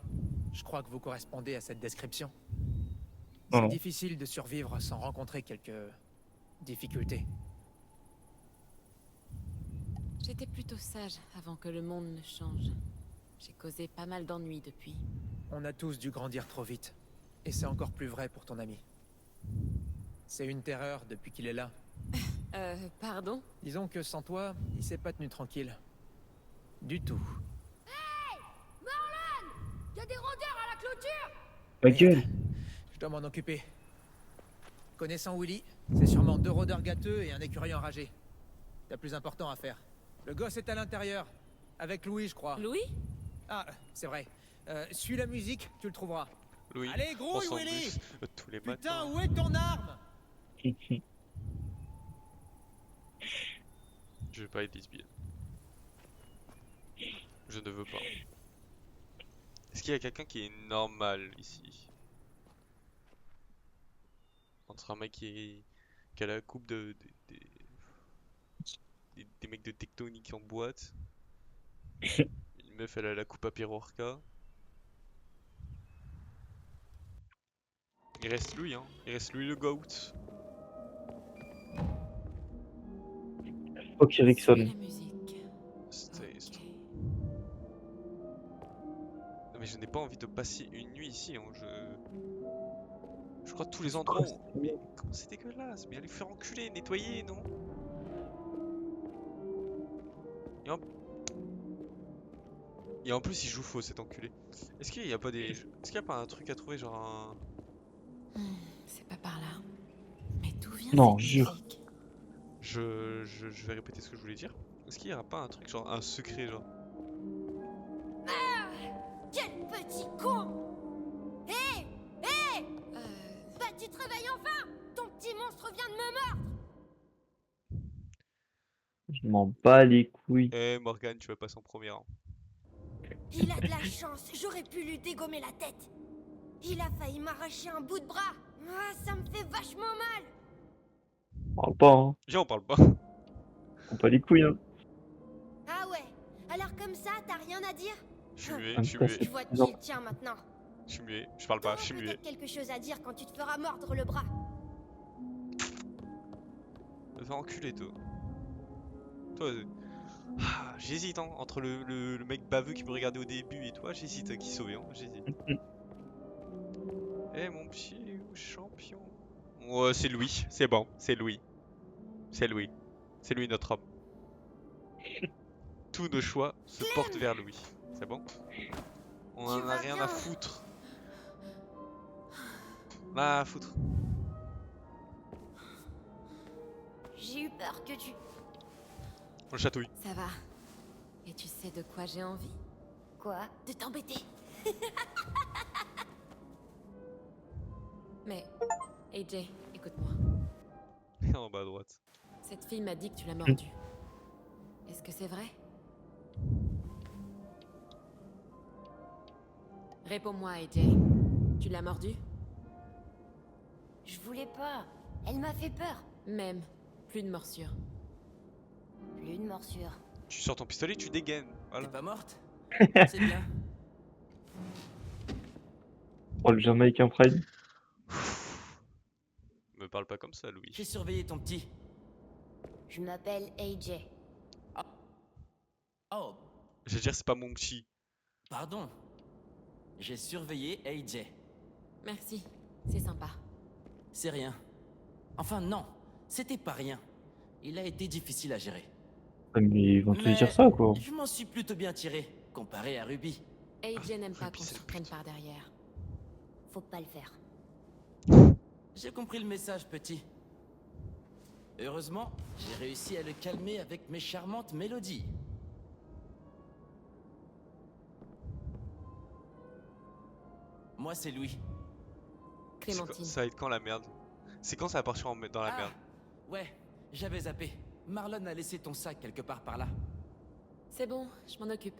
G: je crois que vous correspondez à cette description. C'est
A: Non.
G: difficile de survivre sans rencontrer quelques difficultés.
C: J'étais plutôt sage avant que le monde ne change. J'ai causé pas mal d'ennuis depuis.
G: On a tous dû grandir trop vite. Et c'est encore plus vrai pour ton ami. C'est une terreur depuis qu'il est là.
C: Pardon?
G: Disons que sans toi, il s'est pas tenu tranquille. Du tout.
E: Y a des rôdeurs à la clôture!
A: Ma
G: Merde.
A: gueule.
G: Je dois m'en occuper. Connaissant Willy, c'est sûrement 2 rôdeurs gâteux et un écureuil enragé. T'as plus important à faire. Le gosse est à l'intérieur. Avec Louis, je crois.
C: Louis?
G: Ah, c'est vrai. Suis la musique, tu le trouveras.
B: Louis,
G: Allez,
B: prends
G: grouille,
B: son
G: Willy!
B: bus tous les
G: Putain,
B: matins.
G: où est ton arme?
B: Je vais pas être lesbienne. Je ne veux pas. Est-ce qu'il y a quelqu'un qui est normal ici? Entre un mec qui a la coupe des mecs de tectonique en boîte. Une meuf elle a la coupe à Pirorca. Il reste Louis hein. Il reste Louis le goat.
A: Ok,
C: C'est
A: Rickson.
C: la musique.
B: C'était...
C: Ok.
B: Non mais je n'ai pas envie de passer une nuit ici hein. Je crois que tous les endroits ont... Mais comment c'est dégueulasse. Mais allez vous faire enculer, nettoyer, non? Et en plus il joue faux cet enculé. Est-ce qu'il y a pas des... Est-ce qu'il y a pas un truc à trouver genre un...
C: C'est pas par là. Mais d'où vient
A: Non,
C: cette
A: jure.
C: musique?
B: Je vais répéter ce que je voulais dire. Est-ce qu'il y aura pas un truc genre un secret genre...
E: Quel petit con! Hé! Hé! Bah tu te réveilles enfin! Ton petit monstre vient de me mordre!
A: Je m'en bats les couilles.
B: Eh Morgane, tu vas passer en premier rang.
E: Il a de la chance, j'aurais pu lui dégommer la tête. Il a failli m'arracher un bout de bras. Ah, ça me fait vachement mal.
A: On parle pas, hein.
B: Viens on parle pas.
A: On pas les couilles, hein.
E: Ah ouais, alors comme ça, t'as rien à dire?
B: Je suis muet,
A: Un
B: je suis
A: peu,
B: muet,
E: Je vois de qui
A: Non.
E: il tient maintenant.
B: je suis muet. Je parle pas, je
E: T'auras
B: suis muet.
E: peut-être quelque chose à dire quand tu te feras mordre le bras.
B: Va te faire enculer toi. Toi, j'hésite hein, entre le mec baveux qui me regardait au début et toi, j'hésite à qui sauver. Hein, j'hésite. Eh mon petit champion. Ouais, c'est Louis, c'est bon, c'est Louis. C'est Louis. C'est lui notre homme. Tous nos choix se portent vers Louis. C'est bon? On
E: Tu
B: en a
E: vas
B: rien
E: bien.
B: à foutre. Rien à foutre.
E: J'ai eu peur que tu...
B: On le chatouille.
C: Ça va. Et tu sais de quoi j'ai envie?
E: Quoi? De t'embêter.
C: Mais, AJ, écoute-moi.
B: En bas à droite.
C: Cette fille m'a dit que tu l'as mordu. Est-ce que c'est vrai? Réponds-moi, AJ. Tu l'as mordu?
E: Je voulais pas. Elle m'a fait peur.
C: Même. Plus de morsure.
E: Plus de morsure.
B: Tu sors ton pistolet, tu dégaines.
G: T'es
B: Voilà.
G: pas morte? C'est bien.
A: Oh, le Jamaïcain Pride.
B: Me parle pas comme ça, Louis.
G: J'ai surveillé ton petit.
E: Je m'appelle AJ.
G: Oh,
B: Je veux dire, c'est pas mon petit.
G: pardon. J'ai surveillé AJ.
C: Merci. C'est sympa.
G: C'est rien. Enfin non, c'était pas rien. Il a été difficile à gérer.
A: Ah, mais ils vont tous
G: Mais
A: dire ça, quoi.
G: je m'en suis plutôt bien tiré, comparé à Ruby.
C: AJ n'aime pas
B: Ruby,
C: qu'on
B: c'est
C: se reprenne par derrière.
E: Faut pas le faire.
G: J'ai compris le message, petit. Heureusement, j'ai réussi à le calmer avec mes charmantes mélodies. Moi, c'est Louis.
C: Clémentine.
B: Ça va être quand la merde? C'est quand ça va partir dans la merde?
G: Ouais, j'avais zappé. Marlon a laissé ton sac quelque part par là.
C: C'est bon, je m'en occupe.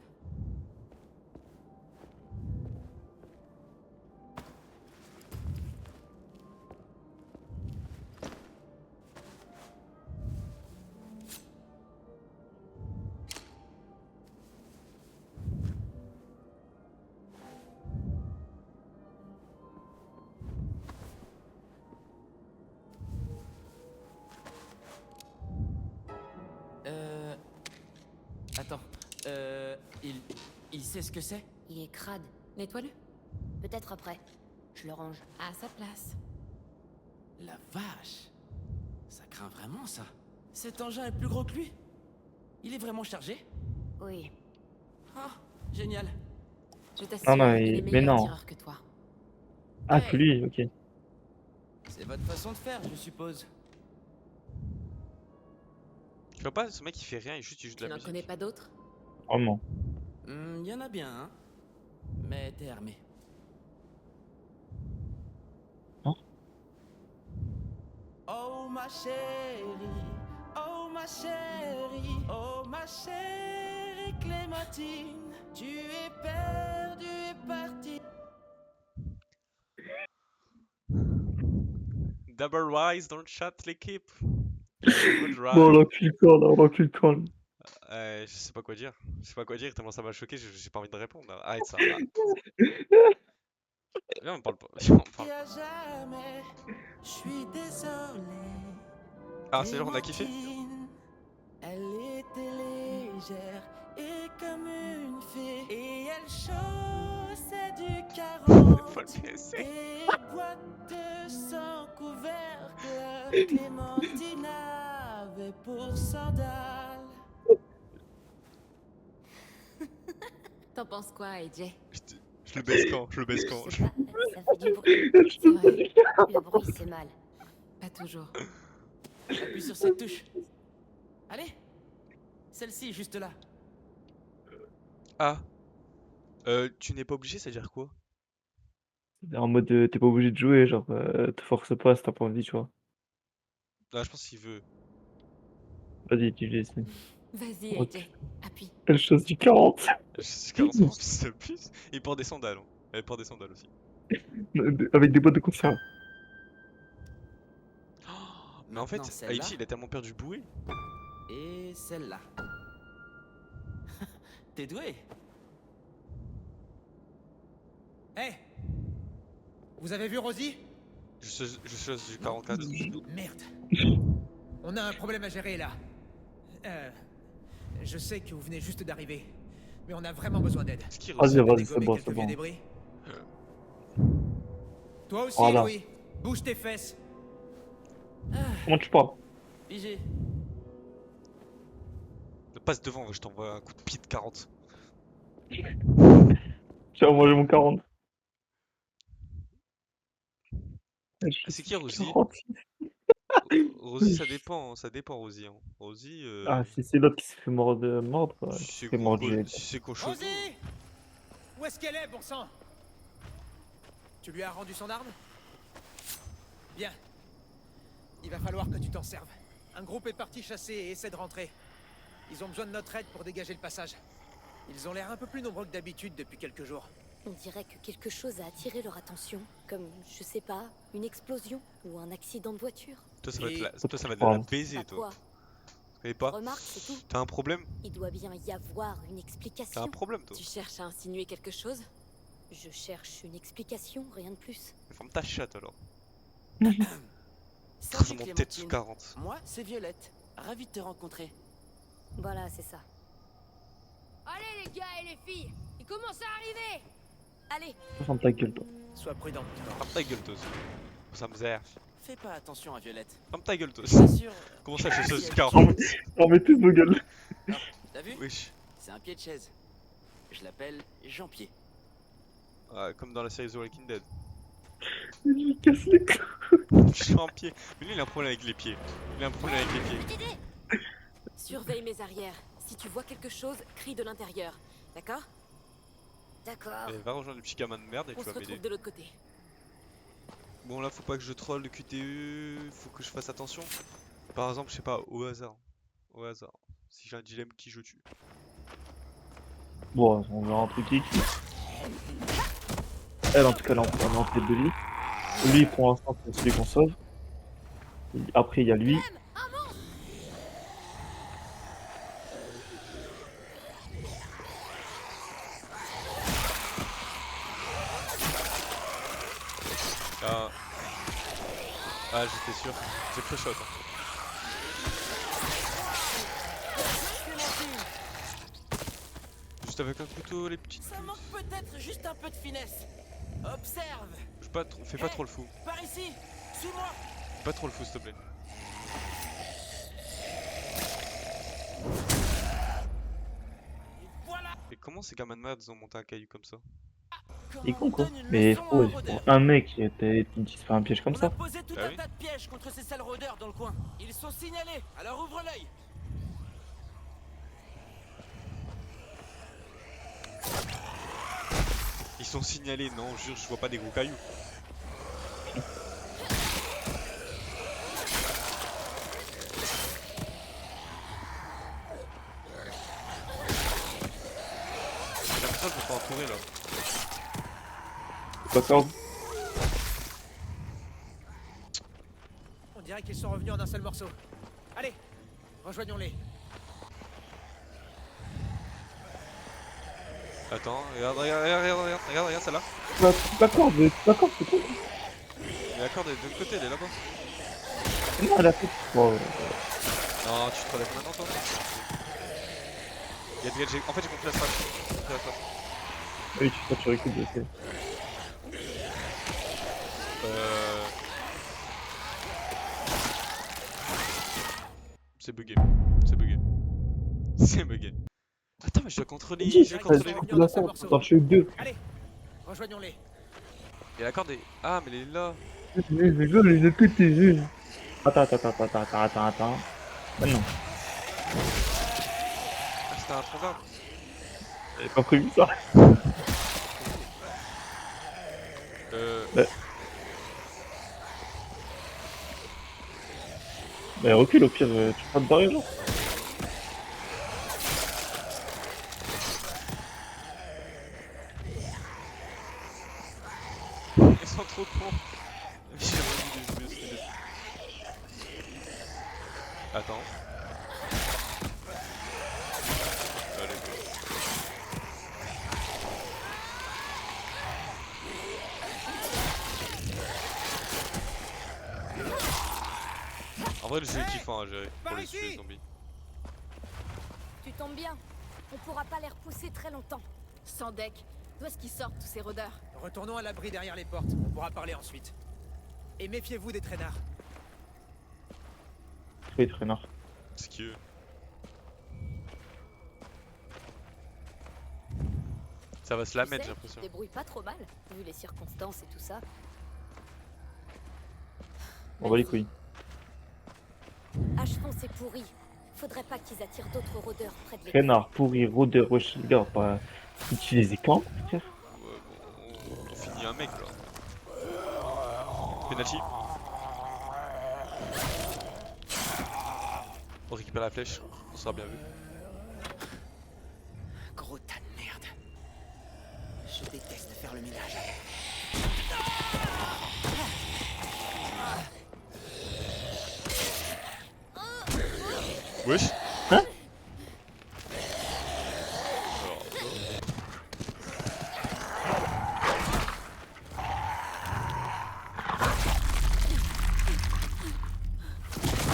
G: Attends, il sait ce que c'est?
E: Il est crade.
C: Nettoie-le.
E: Peut-être après. Je le range.
C: À sa place.
G: La vache. Ça craint vraiment, ça. Cet engin est plus gros que lui. Il est vraiment chargé?
E: Oui.
G: Ah, génial.
C: Je t'assure,
A: non,
C: il est
A: mais
C: meilleur
A: non.
C: tireur que toi.
A: Ah, que lui, ok.
G: C'est votre façon de faire, je suppose.
B: Tu vois pas, ce mec il fait rien, il joue de
C: Tu
B: la
C: n'en
B: musique.
C: connais pas d'autres?
A: Vraiment.
G: Y en a bien, hein. Mais t'es armé.
A: Non.
G: Oh ma chérie, oh ma chérie, oh ma chérie Clémentine, tu es perdue et partie.
B: Double Wise, don't shot l'équipe.
A: Bon, l'enculé-toi, là.
B: Je sais pas quoi dire. Je sais pas quoi dire, tellement ça m'a choqué, j'ai pas envie de répondre. Arrête ça. Viens, on parle pas. On parle
G: Y
B: pas.
G: a jamais, je suis désolé.
B: Ah, c'est l'heure, on a kiffé?
G: Clémentine, elle était légère et comme une fée. Et elle chaussait du 40
B: Faut le laisser.
G: et boîte sans couvercle. Clémentine avait pour sandales.
C: T'en penses quoi, AJ?
B: Je le baisse quand? Je le baisse quand?
E: Je sais pas, ça fait du bruit.
C: C'est vrai.
E: Le bruit, c'est mal.
C: Pas toujours.
G: Appuie sur cette touche. Allez, celle-ci juste là.
B: Ah. Tu n'es pas obligé, ça veut dire quoi?
A: En mode, t'es pas obligé de jouer, genre, te force pas si t'as pas envie, tu vois.
B: Ah, je pense qu'il veut.
A: Vas-y, tu laisses.
C: Vas-y,
A: Ok.
C: AJ. Appuie.
A: Quelle chose du 40.
B: Je suis 45 ans, fils de pute. Il porte des sandales. Hein. Elle porte des sandales aussi.
A: Avec des boîtes de conserve.
B: Mais en fait,
G: Maintenant, celle-là.
B: ici il a tellement perdu le bruit.
G: Et celle-là. T'es doué. Hé, vous avez vu Rosie?
B: Je suis du 44.
G: Merde. On a un problème à gérer là. Je sais que vous venez juste d'arriver, mais on a vraiment besoin d'aide.
B: Ce qui
A: Vas-y,
B: ressort.
A: vas-y, c'est
G: Dégommer
A: bon,
G: quelques
A: c'est
G: vieux
A: bon.
G: débris. Toi aussi,
A: Voilà.
G: Louis. Bouge tes fesses.
A: Comment tu parles?
H: Figé.
B: Passe devant, je t'envoie un coup de pied de 40.
A: Tu vas manger mon 40.
B: C'est qui Rosie?
A: 40.
B: Rosie, ça dépend Rosie. Hein. Rosie,
A: Ah, si c'est l'autre qui s'est fait mordre,
B: si
A: qui
B: c'est
A: s'est fait mordre.
B: si c'est cochonneau.
G: Rosie! Où est-ce qu'elle est, bon sang? Tu lui as rendu son arme? Bien. Il va falloir que tu t'en serves. Un groupe est parti chasser et essaie de rentrer. Ils ont besoin de notre aide pour dégager le passage. Ils ont l'air un peu plus nombreux que d'habitude depuis quelques jours.
E: On dirait que quelque chose a attiré leur attention. Comme, je sais pas, une explosion ou un accident de voiture.
B: Toi, ça va
G: Et-
B: être la baiser,
E: Bah
B: toi.
E: quoi?
B: Tu savais pas?
E: Remarque, c'est tout.
B: T'as un problème?
E: Il doit bien y avoir une
B: T'as
E: explication.
B: un problème, toi?
C: Tu cherches à insinuer quelque chose?
E: Je cherche une explication, rien de plus.
B: Ferme ta chatte alors.
H: Salut
B: Mon tête sous
H: Clémentine.
B: 40.
H: Moi, c'est Violette. Ravi de te rencontrer.
E: Voilà, c'est ça.
I: Allez les gars et les filles, il commence à arriver.
E: Allez,
A: Ferme ta gueule, toi.
G: Sois prudent.
B: Ferme ta gueule, toi aussi. Ça me zère.
H: Fais pas attention à Violette.
B: Ferme ta gueule, toi aussi.
H: Bien sûr.
B: Comment ça, je suis
H: si
B: sous
H: elle-
B: 40?
A: On met tous nos gueules.
H: T'as vu?
B: Wesh.
H: C'est un pied de chaise. Je l'appelle Jean-Pied.
B: Ah, comme dans la série The Walking Dead.
A: Je lui casse les couilles.
B: Je suis en pied. Mais lui, il a un problème avec les pieds. Il a un problème avec les pieds.
C: Surveille mes arrières. Si tu vois quelque chose, crie de l'intérieur. D'accord?
E: d'accord.
B: Eh, va rejoindre le petit gamin de merde et
C: On
B: tu
C: se
B: vas m'aider.
C: retrouve de l'autre côté.
B: Bon, là, faut pas que je troll le QTE. Faut que je fasse attention. Par exemple, je sais pas, au hasard. Au hasard. Si j'ai un dilemme, qui je tue?
A: Bon, on verra un truc qui. Elle, en tout cas, là, on est en tête de lui. Lui, pour l'instant, c'est celui qu'on sauve. Et après, il y a lui.
B: Ah, ah j'étais sûr. J'ai pré-shot. Hein. Juste avec un couteau, les petites.
H: Ça manque peut-être juste un peu de finesse. Observe.
B: Fais pas trop le fou.
H: Par ici. Suis-moi.
B: Fais pas trop le fou, s'il te plaît.
H: Et voilà.
B: Et comment ces gamins de merde ils ont monté un caillou comme ça?
A: Il est
H: Comment
A: con,
H: on
A: quoi.
H: donne une
A: Mais
H: leçon à
A: faut,
H: un rôdeur.
A: un mec qui se fait un piège comme
H: On a
A: ça.
H: posé tout
B: Bah
H: un
B: oui.
H: tas de pièges contre ces sales rôdeurs dans le coin. Ils sont signalés. Alors ouvre l'œil.
B: Ils sont signalés, non, jure, je vois pas des gros cailloux. J'ai l'impression que je me fais entourer là.
A: D'accord.
G: On dirait qu'ils sont revenus en un seul morceau. Allez, rejoignons-les.
B: Attends, regarde celle-là.
A: D'accord, c'est quoi?
B: Mais la corde est de l'autre côté, elle est là-bas.
A: Non, elle a fait. Bon,
B: Non, tu te relèves maintenant toi. En fait j'ai compris la strat. J'ai compris la strat.
A: oui, tu recules, je sais.
B: C'est bugué. C'est bugué. C'est bugué. Attends, mais je dois contrôler. Je dois contrôler.
G: Revenus en un seul morceau.
A: Dans le jeu 2.
G: Allez, rejoignons-les.
B: Et la corde est. Ah, mais elle est là.
A: Je rigole, les deux côtés, je. Attends. Ah non,
B: Ah, c'était un tronc d'arbre.
A: j'avais pas prévu ça.
B: Euh.
A: Mais recule, au pire, tu passes derrière, genre.
B: Ils sont trop cons. J'ai revu des yeux, Attends. Allez, go. En vrai, le jeu est kiffant à gérer pour les tuer les zombies.
E: Tu
I: tombe bien. On pourra pas les repousser très longtemps. Sans deck, d'où est-ce qu'ils sortent tous ces rôdeurs?
G: Retournons à l'abri derrière les portes. On pourra parler ensuite. Et méfiez-vous des traînards.
A: Oui, traînard.
B: Ce qui est. Ça va se la
I: Tu
B: mettre,
I: sais,
B: j'ai l'impression.
I: tu te débrouilles pas trop mal, vu les circonstances et tout ça.
A: On va les couilles.
E: Achevons ces pourris. Faudrait pas qu'ils attirent d'autres rôdeurs près de l'église.
A: Traînard, pourri, rôdeur, wesh, les gars, pas utiliser quand, frère.
B: Ouais, bon, on finit un mec là. Penalty. On récupère la flèche, on sera bien vu.
H: Gros tas de merde. Je déteste faire le ménage.
B: Wesh.
A: Hein?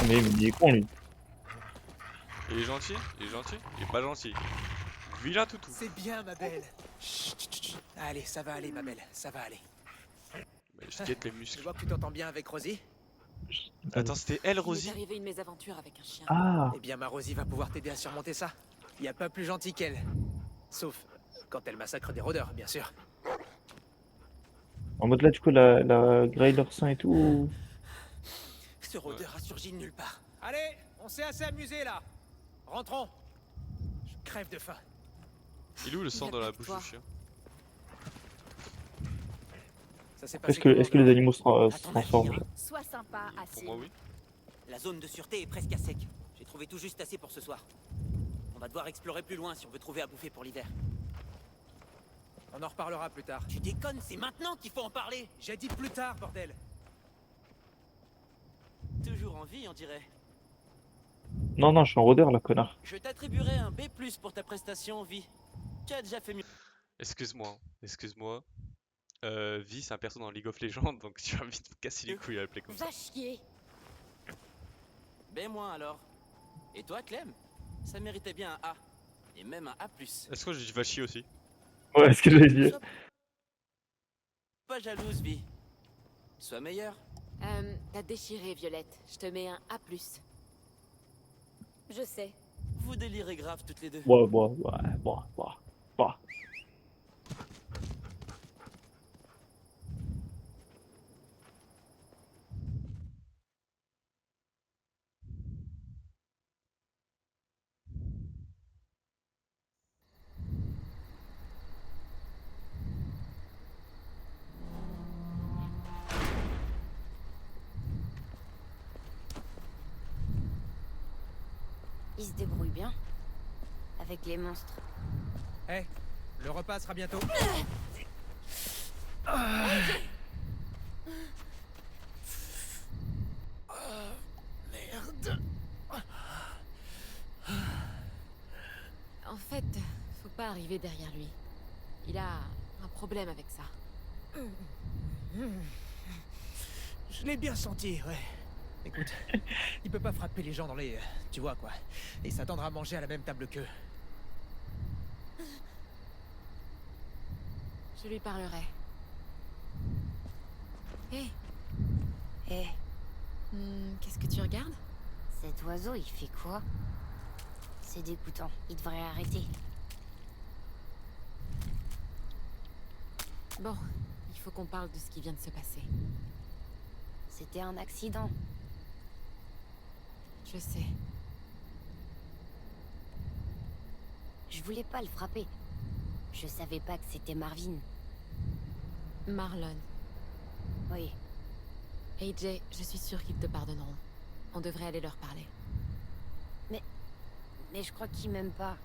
A: Mais il est con lui.
B: Il est gentil, il est gentil, il est pas gentil. Vilain toutou.
G: C'est bien, ma belle. Chut, chut, chut. Allez, ça va aller, ma belle. Ça va aller.
B: Mais je guette les
G: Je
B: muscles.
G: vois que tu t'entends bien avec Rosie.
B: Attends, c'était elle,
C: Il m'est
B: Rosie?
C: arrivé une mésaventure avec un chien.
A: Ah,
G: Eh bien, ma Rosie va pouvoir t'aider à surmonter ça. Y a pas plus gentil qu'elle. Sauf quand elle massacre des rôdeurs, bien sûr.
A: en mode là, du coup, la Grailer Saint et tout. ou-
H: Ce rôdeur a surgi de nulle part.
G: Allez, on s'est assez amusé là. Rentrons. Je crève de faim.
B: Il est où le sang
C: a
B: dans la
C: plus de
B: bouche
C: toi.
B: du chien?
G: Ça s'est passé
A: Est-ce que
G: comment,
A: les animaux se
H: À ton
A: transforment?
H: avis, hein,
I: Sois sympa,
B: Pour
I: Asile.
B: moi, oui.
H: La zone de sûreté est presque à sec. J'ai trouvé tout juste assez pour ce soir. On va devoir explorer plus loin si on veut trouver à bouffer pour l'hiver.
G: On en reparlera plus tard.
H: Tu déconnes, c'est maintenant qu'il faut en parler.
G: J'ai dit plus tard, bordel.
H: Toujours en vie, on dirait.
A: Non, non, je suis en rôdeur là, connard.
H: Je t'attribuerai un B+ pour ta prestation, vie. Tu as déjà fait mieux.
B: Excuse-moi, hein. Excuse-moi. Vi, c'est un perso dans League of Legends, donc tu vas vite me casser les couilles à l'appeler comme ça.
I: Va chier.
H: B- alors. Et toi, Clem? Ça méritait bien un A. Et même un A+.
B: Est-ce que je dis va chier aussi?
A: Ouais, ce que j'allais dire.
H: Sois pas jalouse, vie. Sois meilleure.
C: T'as déchiré, Violette. Je te mets un A+.
I: Je sais.
H: Vous délirez grave toutes les deux.
A: Bah.
E: Ils se débrouillent bien. Avec les monstres.
G: Eh, le repas sera bientôt.
H: Merde.
C: En fait, faut pas arriver derrière lui. Il a un problème avec ça.
G: Je l'ai bien senti, ouais. Écoute, il peut pas frapper les gens dans les... Tu vois quoi. Et s'attendre à manger à la même table qu'eux.
C: Je lui parlerai. Hé,
E: Eh,
C: qu'est-ce que tu regardes?
E: cet oiseau, il fait quoi? C'est dégoûtant. Il devrait arrêter.
C: Bon, il faut qu'on parle de ce qui vient de se passer.
E: C'était un accident.
C: Je sais.
E: Je voulais pas le frapper. Je savais pas que c'était Marvin.
C: Marlon.
E: Oui,
C: AJ, je suis sûre qu'ils te pardonneront. On devrait aller leur parler.
E: mais je crois qu'il m'aime pas.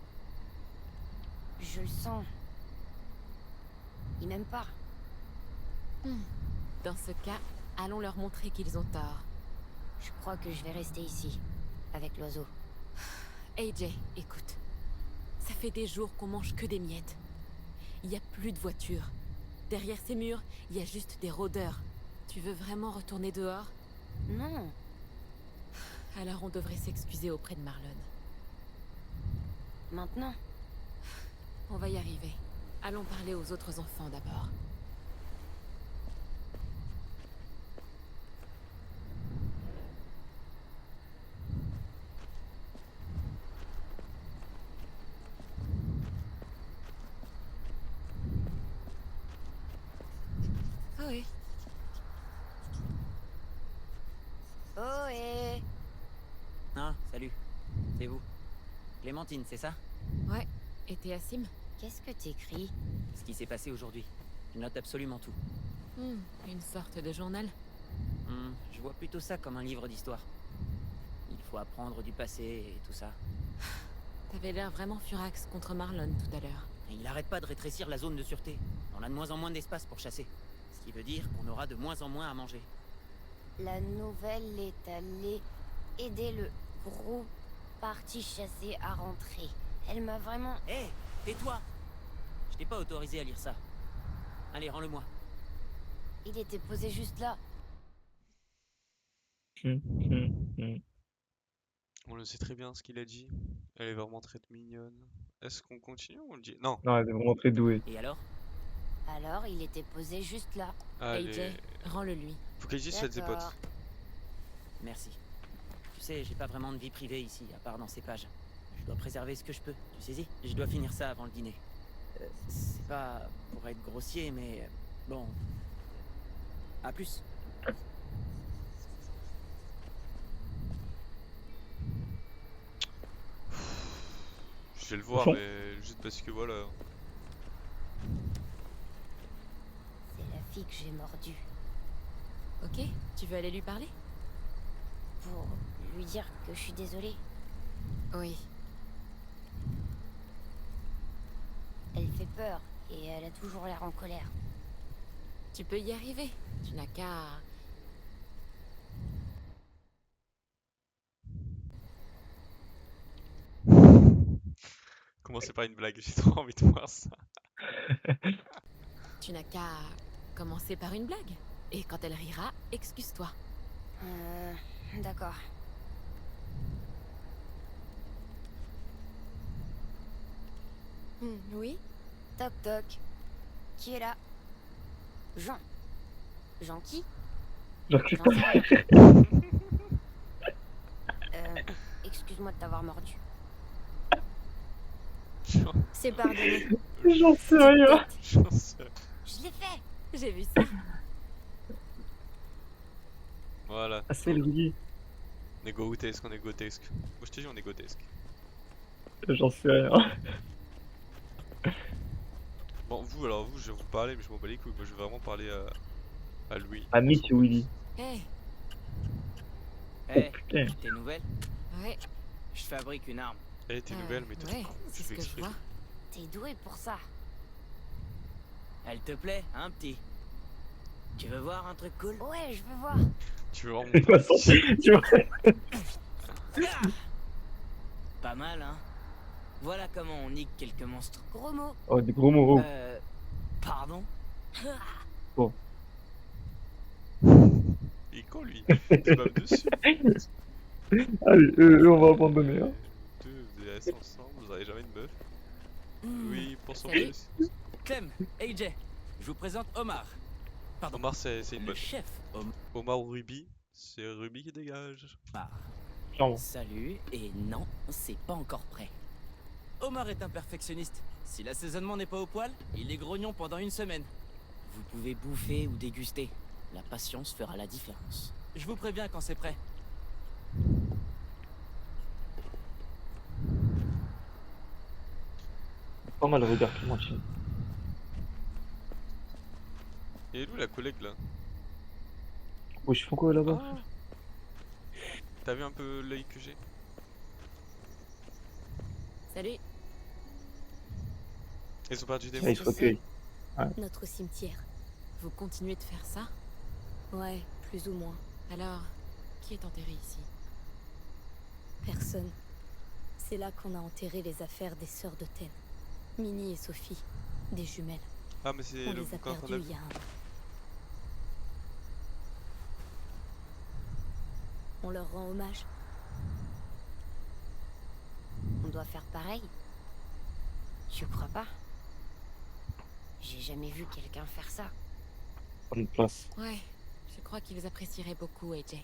E: Je le sens. Il m'aime pas.
C: Dans ce cas, allons leur montrer qu'ils ont tort.
E: Je crois que je vais rester ici, avec l'oiseau.
C: AJ, écoute. Ça fait des jours qu'on mange que des miettes. Il n'y a plus de voitures. Derrière ces murs, il y a juste des rôdeurs. Tu veux vraiment retourner dehors?
E: Non,
C: Alors on devrait s'excuser auprès de Marlon.
E: Maintenant?
C: On va y arriver. Allons parler aux autres enfants d'abord. Oh oui.
E: Ohé!
H: Ah, salut. C'est vous. Clémentine, c'est ça?
C: Ouais. Et t'es Assim?
E: Qu'est-ce que t'écris?
H: Ce qui s'est passé aujourd'hui. Je note absolument tout.
C: Une sorte de journal?
H: Je vois plutôt ça comme un livre d'histoire. Il faut apprendre du passé et tout ça.
C: T'avais l'air vraiment furax contre Marlon tout à l'heure.
H: Et il arrête pas de rétrécir la zone de sûreté. On a de moins en moins d'espace pour chasser. Ce qui veut dire qu'on aura de moins en moins à manger.
E: La nouvelle est allée aider le groupe parti chasser à rentrer. Elle m'a vraiment...
H: Hé, tais-toi! Je t'ai pas autorisé à lire ça. Allez, rends-le-moi.
E: Il était posé juste là.
B: On le sait très bien ce qu'il a dit. Elle est vraiment très mignonne. Est-ce qu'on continue ou on le dit? Non.
A: Non, elle est vraiment très douée.
H: Et alors?
E: Alors, il était posé juste là.
B: Allez.
C: AJ, rends-le lui.
B: Faut qu'AJ se fasse des potes.
E: D'accord.
H: Merci. Tu sais, j'ai pas vraiment de vie privée ici, à part dans ces pages. Je dois préserver ce que je peux, tu saisis? Je dois finir ça avant le dîner. C'est pas pour être grossier, mais... bon... À plus.
B: Je vais le voir,
A: Bon.
B: mais juste parce que voilà.
E: C'est la fille que j'ai mordue.
C: Ok, tu veux aller lui parler?
E: Pour lui dire que je suis désolée.
C: Oui.
E: Elle fait peur et elle a toujours l'air en colère.
C: Tu peux y arriver. Tu n'as qu'à...
B: Commencez par une blague, j'ai trop envie de voir ça.
C: Tu n'as qu'à commencer par une blague. Et quand elle rira, excuse-toi.
E: D'accord.
C: Oui?
E: Toc toc. Qui est là? Jean. Jean qui?
A: Genre,
E: J'en sais rien. Excuse-moi de t'avoir mordu. C'est pardonné.
A: J'en sais rien.
B: J'en sais.
E: Je l'ai fait.
C: J'ai vu ça.
B: Voilà.
A: Ah, c'est lui.
B: On est grotesque, on est grotesque. Moi je te dis, on est grotesque.
A: J'en sais rien.
B: Bon, vous, alors vous, je vais vous parler, mais je m'en bats les couilles. Moi je vais vraiment parler à Louis.
A: Ah, Monsieur Willy.
C: Hé,
A: Oh putain.
H: T'es nouvelle?
C: ouais,
H: Je fabrique une arme.
B: Elle était nouvelle, mais toi,
C: ouais,
B: tu
C: c'est ce
B: fais
C: que je
B: exprès.
C: vois.
E: T'es doué pour ça.
H: Elle te plaît, hein, petit? Tu veux voir un truc cool?
E: Ouais, je veux voir.
B: Tu veux vraiment
A: De toute façon, tu vois.
H: Ah, pas mal, hein? Voilà comment on nique quelques monstres.
E: Gros mot.
A: Oh, des gros mots.
H: Pardon?
B: Il est con lui. Tu vas dessus.
A: Allez, on va abandonner. Hein.
B: Vous allez ensemble, vous n'aurez jamais une meuf. Oui, pour son
C: Salut.
B: fils.
H: Clem, AJ, je vous présente Omar. Pardon.
B: Omar, c'est une
H: Le
B: bonne.
H: chef
B: Omar ou Ruby, c'est Ruby qui dégage.
H: Omar.
A: Clairement.
H: Salut, et non, c'est pas encore prêt. Omar est un perfectionniste. Si l'assaisonnement n'est pas au poil, il est grognon pendant une semaine. Vous pouvez bouffer ou déguster. La patience fera la différence. Je vous préviens quand c'est prêt.
A: Pas mal, regarde Clémentine.
B: Et où la collègue là?
A: Oh, je fais quoi là-bas?
B: Ah. T'as vu un peu l'œil que j'ai?
C: Salut.
B: Ils ont perdu des
A: Ah, il se recueille.
E: Notre cimetière.
C: Vous continuez de faire ça?
E: Ouais, plus ou moins.
C: Alors, qui est enterré ici?
E: Personne. C'est là qu'on a enterré les affaires des sœurs de Ten. Minnie et Sophie, des jumelles.
B: Ah, mais c'est
E: On
B: le
E: les a
B: bouquin qu'on
E: perdues
B: a
E: il
B: vu.
E: y a un an. On leur rend hommage. On doit faire pareil. Tu crois pas? J'ai jamais vu quelqu'un faire ça.
A: Prends une place.
C: Ouais, je crois qu'ils apprécieraient beaucoup, AJ.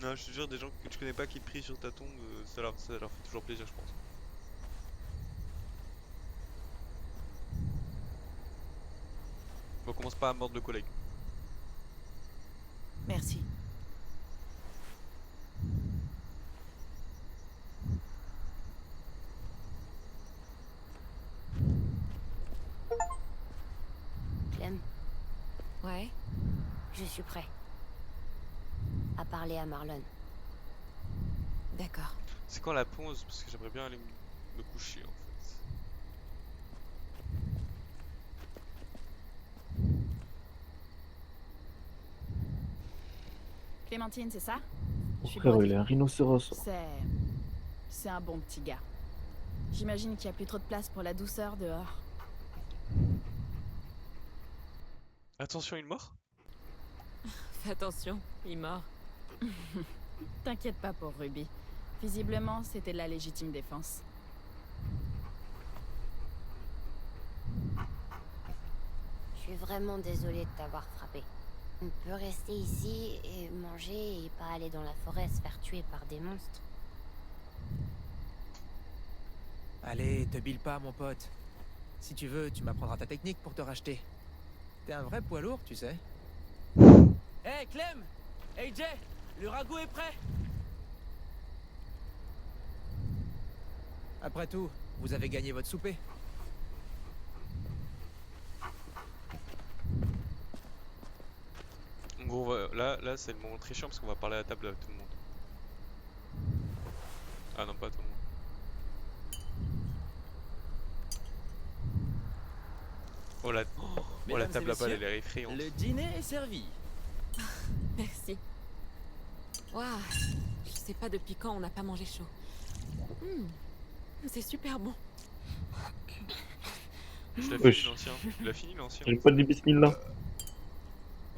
B: Non, je te jure, des gens que tu connais pas qui prient sur ta tombe, ça leur fait toujours plaisir, je pense. Bon, commence pas à mordre le collègue.
I: Merci.
E: Clem,
C: Ouais.
E: je suis prêt. À parler à Marlon.
C: D'accord.
B: C'est quand la pause? Parce que j'aimerais bien aller me coucher en fait.
I: Clémentine, c'est ça?
A: Mon
I: Je suis
A: frère,
I: Brody.
A: il est un rhinocéros.
I: C'est un bon petit gars. J'imagine qu'il n'y a plus trop de place pour la douceur dehors.
B: Attention, il mord?
C: Fais attention, il mord.
I: T'inquiète pas pour Ruby. Visiblement, c'était de la légitime défense.
E: Je suis vraiment désolée de t'avoir frappé. On peut rester ici et manger et pas aller dans la forêt se faire tuer par des monstres.
G: Allez, te bile pas, mon pote. Si tu veux, tu m'apprendras ta technique pour te racheter. T'es un vrai poids lourd, tu sais. Hé, Clem! AJ! Le ragoût est prêt! Après tout, vous avez gagné votre souper.
B: En gros, là c'est le moment très chiant parce qu'on va parler à la table avec tout le monde. Ah non, pas tout le monde. Oh la
H: Mesdames et
B: table là-bas, elle
H: messieurs,
B: est effrayante.
H: Le dîner est servi.
C: Merci. Waouh, je sais pas depuis quand on n'a pas mangé chaud. C'est super bon.
B: Je l'ai
A: Wesh.
B: fini l'ancien. Il a fini l'ancien.
A: J'ai pas dit bismillah.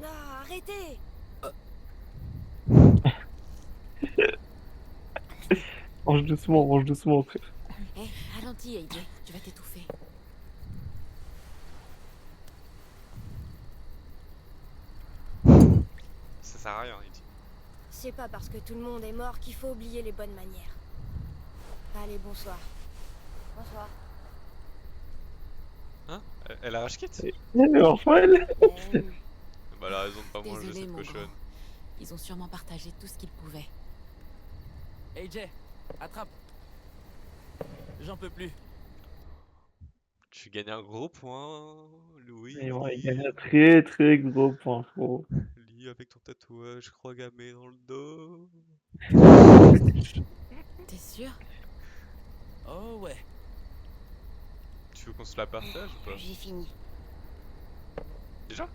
E: Non, arrêtez!
A: Mange doucement, frère.
C: Hé, ralentis, AJ, tu vas t'étouffer.
B: Ça sert à rien, il dit.
E: C'est pas parce que tout le monde est mort qu'il faut oublier les bonnes manières. Allez, bonsoir. Bonsoir.
B: Hein? Elle a rage quitte?
A: Mais enfin, elle...
B: Bah elle a raison de pas manger
C: Désolé,
B: cette
C: mon
B: cochonne.
C: grand. Ils ont sûrement partagé tout ce qu'ils pouvaient.
H: AJ, attrape. J'en peux plus.
B: Tu gagnes un gros point, Louis.
A: Et ouais, il gagne un très très gros point, frérot.
B: Lis avec ton tatouage, croix gammée dans le dos.
C: T'es sûr?
H: Oh ouais.
B: Tu veux qu'on se la partage ou pas?
E: J'ai fini.
B: Déjà?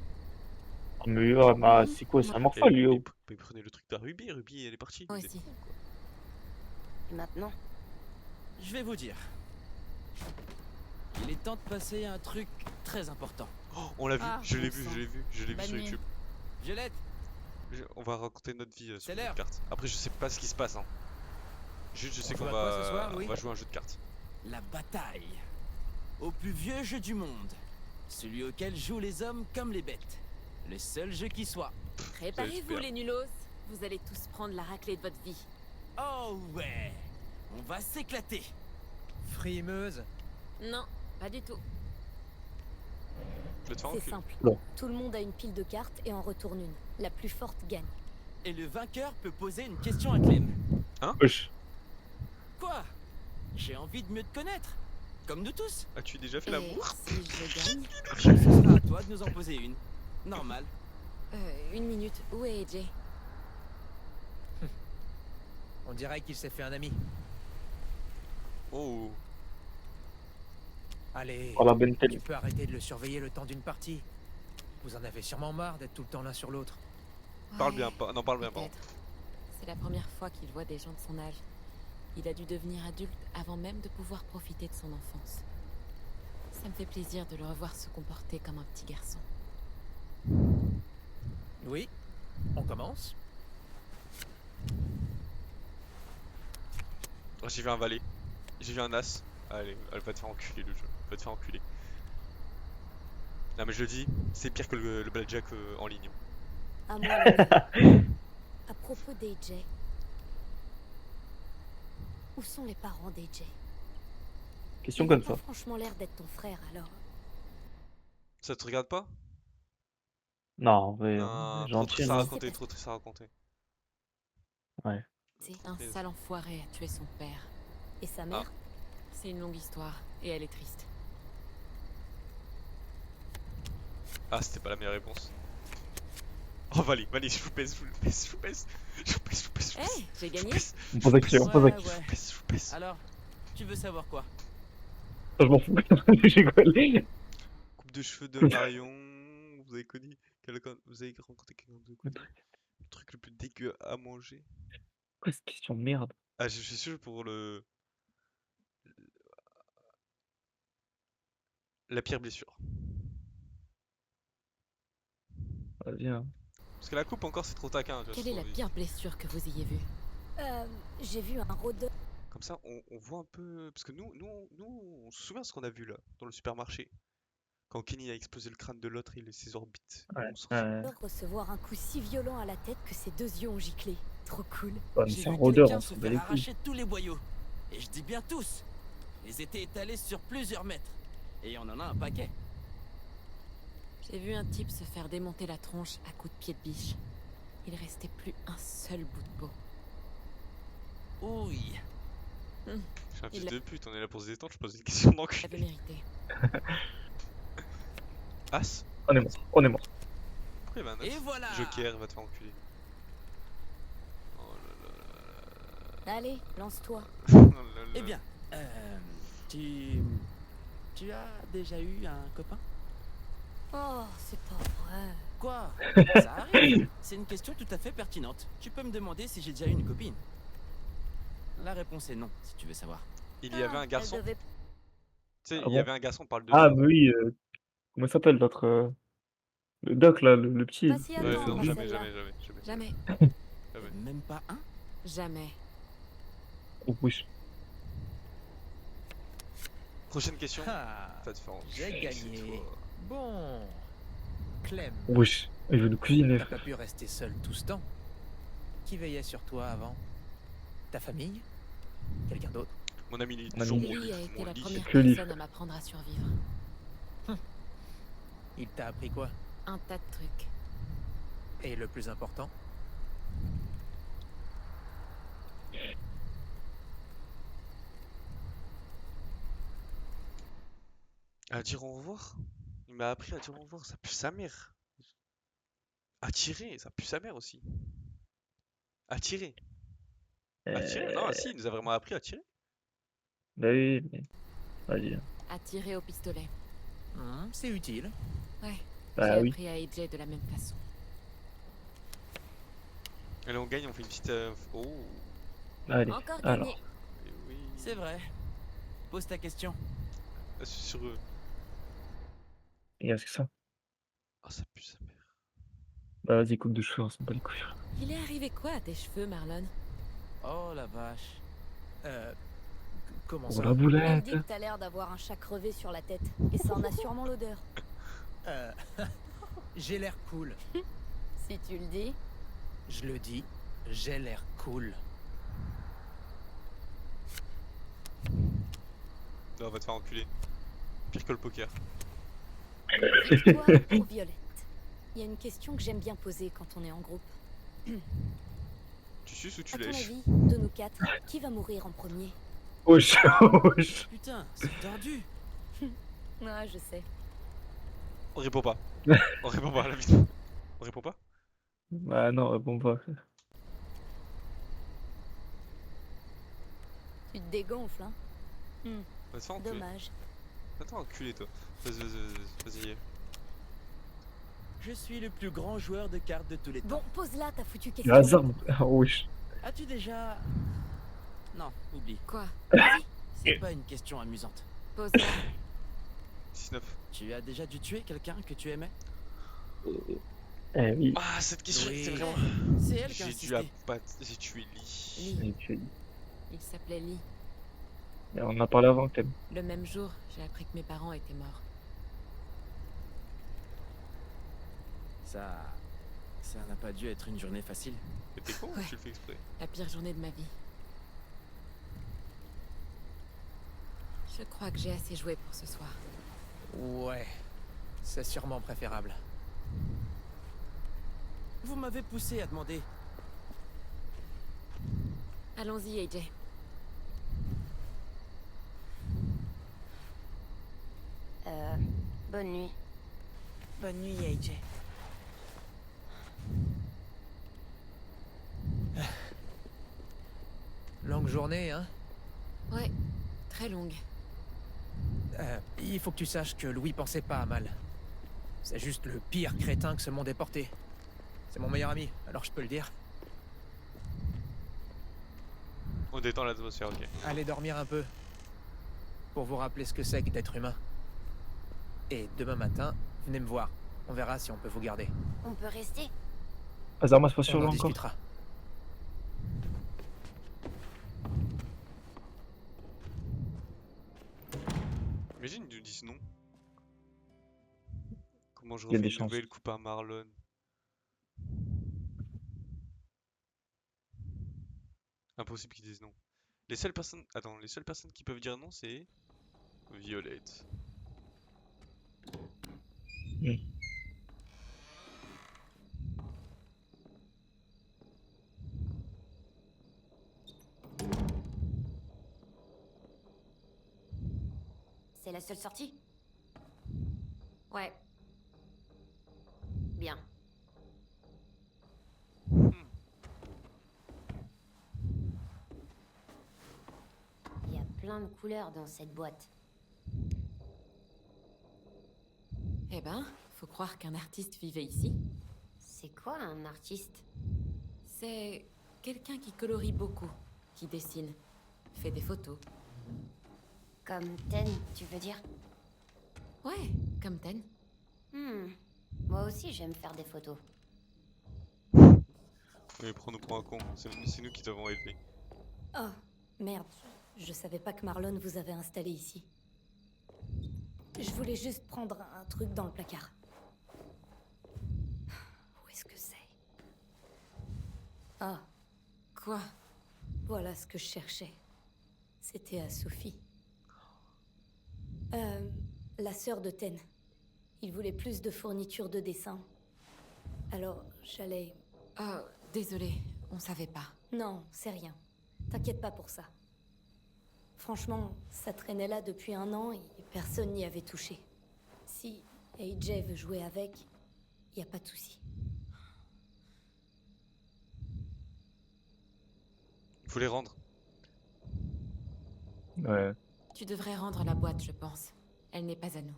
A: Mais bah, c'est quoi, c'est un morphal, lui, oh.
B: Mais prenez le truc de Ruby, Ruby elle est partie.
C: Moi
B: vous êtes
C: aussi.
B: fous, quoi.
E: Et maintenant?
H: Je vais vous dire. Il est temps de passer à un truc très important.
B: Oh, on l'a vu,
I: Ah,
B: je l'ai
I: bon
B: vu,
I: sang.
B: je l'ai vu, je l'ai vu
I: Bonne
B: sur
I: nuit.
B: YouTube.
H: Violette,
B: On va raconter notre vie sur
H: C'est
B: une
H: l'heure.
B: carte. Après je sais pas ce qui se passe hein. Juste je sais
H: On
B: qu'on
H: joue à quoi ce soir,
B: va...
H: Louis
B: on va jouer à un jeu de cartes.
H: la bataille. Au plus vieux jeu du monde. Celui auquel jouent les hommes comme les bêtes. Le seul jeu qui soit.
C: Préparez-vous,
B: super.
C: les nulos. Vous allez tous prendre la raclée de votre vie.
H: Oh ouais. On va s'éclater.
G: Frimeuse.
C: Non, pas du tout.
B: Je vais te faire
E: C'est
B: enculer.
E: simple.
A: Non.
E: Tout le monde a une pile de cartes et en retourne une. La plus forte gagne.
H: Et le vainqueur peut poser une question à Clem.
A: Wesh.
H: Quoi? J'ai envie de mieux te connaître. Comme nous tous.
B: As-tu déjà fait
C: Et
B: l'amour?
C: si je gagne?
H: Ce sera à toi de nous en poser une. Normal.
C: Une minute. Où est AJ?
G: On dirait qu'il s'est fait un ami.
B: Oh.
G: Allez,
A: Par la bonne
G: tu
A: tête.
G: peux arrêter de le surveiller le temps d'une partie. Vous en avez sûrement marre d'être tout le temps l'un sur l'autre.
B: Parle
C: Ouais,
B: bien, non parle bien pas.
C: peut-être. C'est la première fois qu'il voit des gens de son âge. Il a dû devenir adulte avant même de pouvoir profiter de son enfance. Ça me fait plaisir de le revoir se comporter comme un petit garçon.
G: Oui, on commence.
B: J'ai vu un valet. J'ai vu un as. Allez, elle va te faire enculer le jeu. Va te faire enculer. Non mais je le dis, c'est pire que le blackjack en ligne.
E: À moi, le gars. À propos d'AJ. Où sont les parents d'AJ?
A: Question
E: Il
A: comme
E: n'a pas
A: ça.
E: franchement l'air d'être ton frère, alors.
B: Ça te regarde pas?
A: Non, en vrai,
B: Non, trop
A: gentil,
B: triste à
A: mais...
B: raconter, trop triste à raconter.
A: Ouais.
C: Un sale enfoiré a tué son père.
E: Et sa mère?
C: C'est une longue histoire, et elle est triste.
B: Ah, c'était pas la meilleure réponse. Oh, Valé, je vous pèse, je vous pèse, je vous pèse. Je vous pèse, je vous pèse, je vous
C: Hé,
B: pèse.
C: j'ai
B: Je vous
C: gagné.
B: pèse,
A: On pose actu, on pose actu.
B: je vous pèse, je vous pèse.
H: Alors, tu veux savoir quoi?
A: Je m'en fous, j'ai collé.
B: Coupe de cheveux de Marion. Vous avez connu quelqu'un, vous avez rencontré quelqu'un de connu. Le truc le plus dégueu à manger.
A: Quoi cette question de merde?
B: Ah, je suis sûr pour le. La pire blessure.
A: Vas-y, hein.
B: Parce que la coupe encore c'est trop taquin. Tu vois,
C: Quelle
B: c'est
C: est la
B: trop-
C: pire blessure que vous ayez vue?
E: J'ai vu un rôdeur.
B: Comme ça on voit un peu. Parce que nous on se souvient de ce qu'on a vu là, dans le supermarché. Quand Kenny a explosé le crâne de l'autre et ses orbites.
A: Ouais.
B: On s'en souvient.
E: Recevoir un coup si violent à la tête que ses 2 yeux ont giclé. Trop cool.
A: Ouais, mais
H: J'ai
A: c'est un
H: vu
A: rôdeur,
H: quelqu'un
A: on
H: se
A: s'en bat
H: faire
A: les couilles.
H: arracher tous les boyaux. Et je dis bien tous. Ils étaient étalés sur plusieurs mètres. Et on en a un paquet.
C: J'ai vu un type se faire démonter la tronche à coups de pied de biche. Il restait plus un seul bout de peau.
H: Oui.
B: Je suis un fils
C: Il
B: de pute, on est là pour se détendre, je pose une question
C: J'avais
B: d'enculé.
C: mérité.
B: As?
A: On est mort, on est mort.
B: Pourquoi il y avait un
H: Et
B: as?
H: voilà.
B: Joker, va te faire enculer. Oh là là
E: Allez, lance-toi.
B: là là. Oh là là.
H: Eh bien, tu as déjà eu un copain?
E: Oh, c'est pas vrai.
H: Quoi? Ça arrive. C'est une question tout à fait pertinente. Tu peux me demander si j'ai déjà eu une copine. La réponse est non, si tu veux savoir.
B: Il y avait un garçon.
E: Elle devait-
B: Tu sais,
A: Ah
B: il y
A: bon?
B: avait un garçon, on parle de.
A: Ah, mais oui, comment il s'appelle l'autre le doc là, le petit.
E: Pas si
B: Ouais,
E: attends,
B: non,
E: moi,
B: jamais,
E: celle-là.
B: jamais.
C: Jamais.
H: Même pas un?
C: Jamais.
A: Oh, oui.
B: Prochaine question.
H: Ah,
B: Va te faire
H: j'ai
B: enculer,
H: gagné.
B: c'est toi.
G: Bon. Clem,
A: Wesh, il veut nous cuisiner.
G: t'as pas pu rester seul tout ce temps. Qui veillait sur toi avant? Ta famille? Quelqu'un d'autre?
B: Mon ami, il est
A: Mon
B: toujours
A: ami.
B: mon
C: Lily a
B: lit,
C: été
B: mon
C: la
B: lit.
C: première
A: Que Lily.
C: personne à m'apprendre à survivre.
G: Il t'a appris quoi?
C: Un tas de trucs.
G: Et le plus important?
B: À dire au revoir? Il m'a appris à dire au revoir, ça pue sa mère. À tirer, ça pue sa mère aussi. À tirer. À tirer? Non, si, il nous a vraiment appris à tirer.
A: Bah oui, mais. Vas-y.
C: À tirer au pistolet.
G: C'est utile.
C: Ouais.
A: Bah
C: J'ai
A: oui.
C: appris à AJ de la même façon.
B: Allez, on gagne, on fait une petite. Oh,
A: Allez,
E: Encore
A: alors.
E: gagné.
B: eh oui.
H: C'est vrai. Pose ta question.
B: Ah, c'est sur eux.
A: Et qu'est-ce que ça?
B: Ah, ça pue sa mère.
A: Bah vas-y, coupe de cheveux, on s'en bat les couilles.
C: Il est arrivé quoi à tes cheveux, Marlon?
H: Oh la vache.
G: Comment
A: Oh
G: ça?
A: la
E: Elle
A: boulette!
E: dit que t'as l'air d'avoir un chat crevé sur la tête. Et ça en a sûrement l'odeur.
G: Euh, j'ai l'air cool.
E: Si tu le dis.
G: Je le dis, j'ai l'air cool.
B: Là, on va te faire enculer. Pire que le poker.
E: Toi, trop Violette. Il y a une question que j'aime bien poser quand on est en groupe.
B: Tu suces ou tu
E: À ton
B: lèches?
E: avis, de nous 4, qui va mourir en premier?
A: Wesh, wesh.
H: Putain, c'est tordu.
E: Ah, je sais.
B: On répond pas. On répond pas à la vidéo. On répond pas?
A: Bah non, bon bah.
E: Tu te dégonfles, hein?
B: On va te faire enculer.
E: Dommage.
B: Attends, enculé toi. Vas-y.
H: Je suis le plus grand joueur de cartes de tous les temps.
E: Bon, pose là ta foutue
A: Le
E: question.
A: hasard, oh, wesh.
H: As-tu déjà... Non, oublie.
C: Quoi?
H: C'est pas une question amusante.
C: Pose-la.
B: 6-9.
H: Tu as déjà dû tuer quelqu'un que tu aimais?
A: Eh oui,
B: Ah, cette question
H: Oui.
B: était vraiment.
H: C'est elle qui a
B: J'ai dû
H: insisté.
B: J'ai tué Lee.
C: Lee.
A: j'ai tué.
C: Il s'appelait Lee.
A: Et on en a parlé avant, Clem.
C: Le même jour, j'ai appris que mes parents étaient morts.
H: Ça n'a pas dû être une journée facile.
B: Mais t'es con ou
C: Ouais.
B: tu le fais exprès?
C: La pire journée de ma vie. Je crois que j'ai assez joué pour ce soir.
G: Ouais, c'est sûrement préférable.
H: Vous m'avez poussé à demander.
C: Allons-y, AJ.
E: Bonne nuit.
H: Bonne nuit, AJ.
G: Longue journée, hein?
C: Ouais, très longue.
G: Il faut que tu saches que Louis pensait pas à mal. C'est juste le pire crétin que ce monde ait porté. C'est mon meilleur ami, alors je peux le dire.
B: On détend l'atmosphère, ok.
G: Allez dormir un peu. Pour vous rappeler ce que c'est que d'être humain. Et demain matin, venez me voir. On verra si on peut vous garder.
E: On peut rester?
A: Azarma, c'est pas sûr
G: On
A: là
G: en
A: encore.
G: discutera.
B: Imagine, ils nous disent non. Comment je
A: Il y a
B: refais
A: des
B: une
A: chances.
B: nouvelle coupe à Marlon? Impossible qu'ils disent non. Les seules personnes... Attends, les seules personnes qui peuvent dire non, c'est... Violette.
E: C'est la seule sortie? Ouais. Bien. Il y a plein de couleurs dans cette boîte.
C: Eh ben, faut croire qu'un artiste vivait ici.
E: C'est quoi un artiste?
C: C'est quelqu'un qui colorie beaucoup, qui dessine, fait des photos.
E: Comme Ten, tu veux dire?
C: Ouais, comme Ten.
E: Moi aussi j'aime faire des photos.
B: Oui, prends-nous pour un con. C'est nous qui t'avons élevé.
J: Oh, merde. Je savais pas que Marlon vous avait installé ici. Je voulais juste prendre un truc dans le placard. Où est-ce que c'est? Ah,
C: Quoi?
J: voilà ce que je cherchais. C'était à Sophie. La sœur de Ten. Il voulait plus de fournitures de dessin. Alors, j'allais...
C: Oh, désolé, on savait pas.
J: Non, c'est rien. T'inquiète pas pour ça. Franchement, ça traînait là depuis 1 an et personne n'y avait touché. Si AJ veut jouer avec, y a pas de souci.
B: Il faut les rendre.
A: Ouais.
C: Tu devrais rendre la boîte, je pense. Elle n'est pas à nous.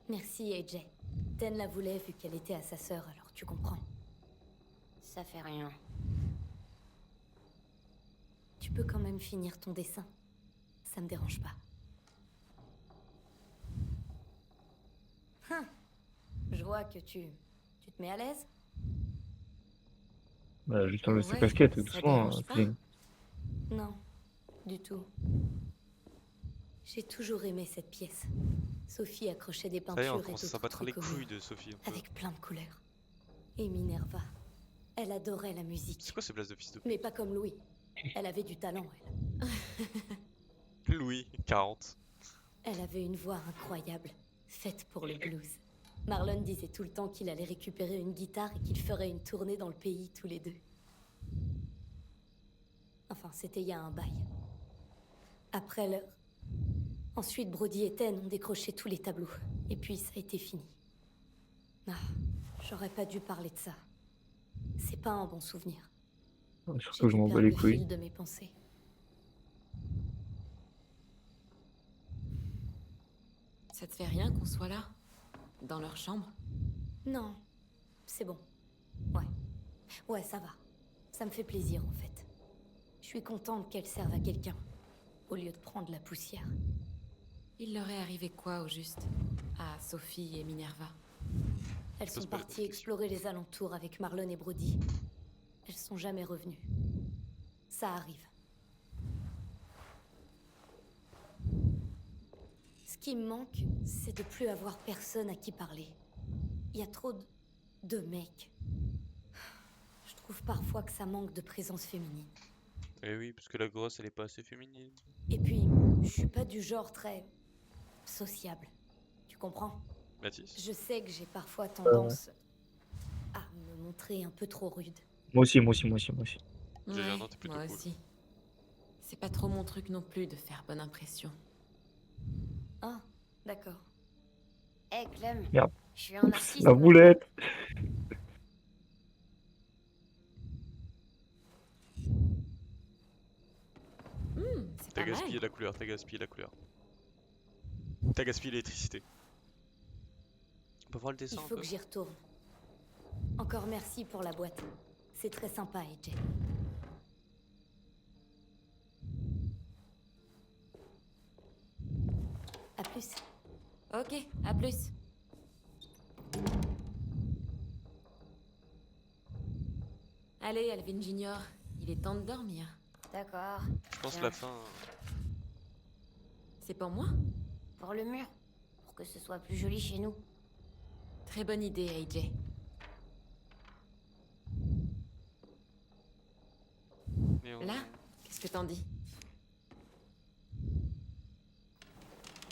J: Merci AJ. Ten la voulait vu qu'elle était à sa sœur, alors tu comprends.
E: Ça fait rien.
J: Tu peux quand même finir ton dessin. Ça me dérange pas. Je vois que tu te mets à l'aise.
A: Bah, juste enlever sa
C: Ouais,
A: casquette,
C: ça
A: doucement.
C: dérange pas.
A: Clem.
J: Non, du tout. J'ai toujours aimé cette pièce. Sophie accrochait des
B: Ça y est,
J: peintures
B: on
J: et
B: commence à
J: d'autres
B: s'abattre les
J: trucs au
B: couilles
J: mur,
B: de Sophie un peu.
J: avec plein de couleurs. Et Minerva. Elle adorait la musique.
B: C'est quoi ces places de fils de
J: Mais pas comme Louis. Elle avait du talent,
B: pute? Louis, 40.
J: Elle avait une voix incroyable, faite pour le blues. Marlon disait tout le temps qu'il allait récupérer une guitare et qu'ils feraient une tournée dans le pays tous les deux. Enfin, c'était il y a un bail. Après l'heure... Ensuite, Brody et Ten ont décroché tous les tableaux. Et puis, ça a été fini. Ah, j'aurais pas dû parler de ça. C'est pas un bon souvenir.
A: Surtout que je m'en bats
J: perdu
A: les
J: le
A: couilles.
J: fil de mes pensées.
C: Ça te fait rien qu'on soit là? Dans leur chambre?
J: Non, c'est bon. Ouais. Ouais, ça va. Ça me fait plaisir, en fait. Je suis contente qu'elle serve à quelqu'un, au lieu de prendre la poussière.
C: Il leur est arrivé quoi, au juste? À Sophie et Minerva?
J: Elles
B: Je pose
J: sont
B: pas la
J: parties
B: question.
J: explorer les alentours avec Marlon et Brody. Elles sont jamais revenues. Ça arrive. qui me manque, c'est de plus avoir personne à qui parler. Il y a trop de mecs. Je trouve parfois que ça manque de présence féminine.
B: Eh oui, parce que la grosse, elle est pas assez féminine.
J: Et puis, je suis pas du genre très sociable. Tu comprends?
B: Mathis?
J: Je sais que j'ai parfois tendance à me montrer un peu trop rude.
A: Moi aussi.
B: J'ai dit, non, t'es plutôt
C: moi
B: cool.
C: aussi. C'est pas trop mon truc non plus de faire bonne impression.
J: Ah, d'accord.
E: Hé, Clem.
A: Merde.
E: Je suis un
A: Oups,
E: artiste.
A: la
E: moi.
A: boulette.
C: C'est
B: T'as
C: pas
B: gaspillé
C: mal.
B: la couleur, t'as gaspillé la couleur. T'as gaspillé l'électricité. On peut voir le
J: Il
B: dessin un
J: faut
B: peu?
J: que j'y retourne. Encore merci pour la boîte. C'est très sympa, AJ. À plus.
C: Ok, à plus. Allez, Alvin Junior, il est temps de dormir.
E: D'accord.
B: Je pense
E: Tiens,
B: la fin...
C: C'est pour moi?
E: pour le mur. Pour que ce soit plus joli chez nous.
C: Très bonne idée, AJ.
B: mais on-
C: Là, qu'est-ce que t'en dis?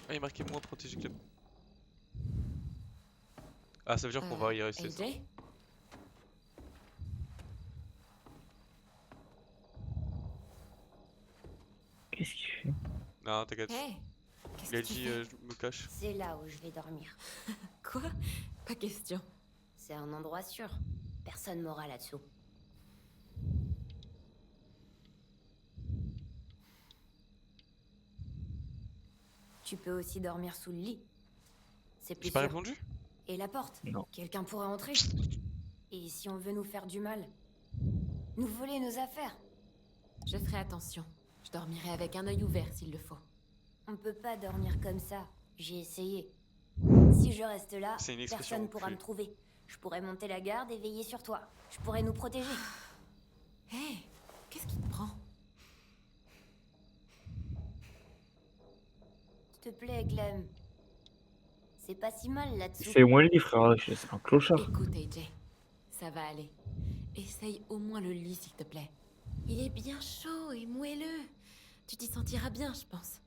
B: Ah, il est marqué moins protégé Clem. Ah, ça veut dire qu'on va y rester, ça.
C: AJ?
A: Qu'est-ce qu'il fait?
B: Non, t'inquiète.
C: Hey, qu'est-ce
B: Il a
C: que tu
B: dit,
C: fais?
B: je me cache.
E: C'est là où je vais dormir.
C: Quoi? Pas question.
E: C'est un endroit sûr. Personne m'aura là-dessous. Tu peux aussi dormir sous le lit. C'est plus
B: J'ai pas
E: sûr.
B: répondu?
E: Et la porte?
A: Non.
E: Quelqu'un pourrait entrer. Et si on veut nous faire du mal? Nous voler nos affaires?
C: Je ferai attention. Je dormirai avec un œil ouvert s'il le faut.
E: On peut pas dormir comme ça. J'ai essayé. Si je reste là,
B: C'est une expression
E: personne pourra
B: plus.
E: me trouver. Je pourrais monter la garde et veiller sur toi. Je pourrais nous protéger.
C: Hé, qu'est-ce qui te prend?
E: S'il te plaît, Clem. C'est pas si mal là-dessous.
A: C'est moins le lit, frère. C'est un clochard.
C: Écoute, AJ, ça va aller. Essaye au moins le lit, s'il te plaît. Il est bien chaud et moelleux. Tu t'y sentiras bien, je pense.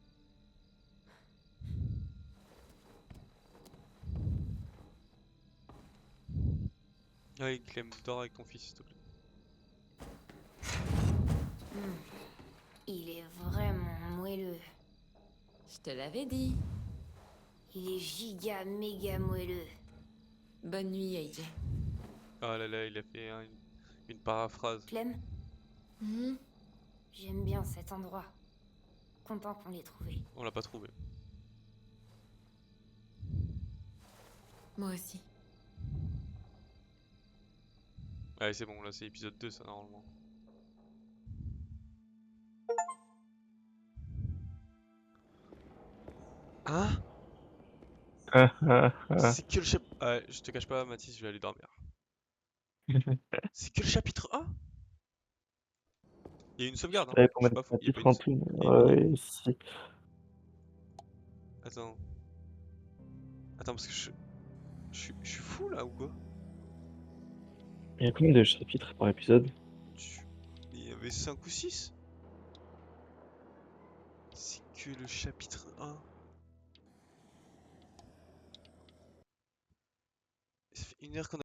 B: Ouais, Clem, dors avec ton fils, s'il te plaît.
E: Il est vraiment moelleux.
C: Je te l'avais dit.
E: Il est giga méga moelleux.
C: Bonne nuit, AJ.
B: Ah là là, il a fait une paraphrase.
E: Clem,
C: Mhm.
E: j'aime bien cet endroit. Content qu'on l'ait trouvé.
B: On l'a pas trouvé.
C: Moi aussi.
B: Allez, c'est bon, là c'est épisode 2, ça, normalement. Hein? C'est que le chapitre... je te cache pas, Mathis, je vais aller dormir. C'est que le chapitre 1? Il y a une sauvegarde, hein?
A: T'avais
B: Je
A: combien
B: suis
A: de
B: pas fou. Il y a pas
A: chapitres
B: une...
A: en tout?
B: il y a-
A: Ouais, si.
B: Attends. Attends, parce que je suis fou là ou quoi?
A: Il y a combien de chapitres par épisode?
B: Il y avait 5 ou 6? C'est que le chapitre 1. Ça fait 1 heure qu'on a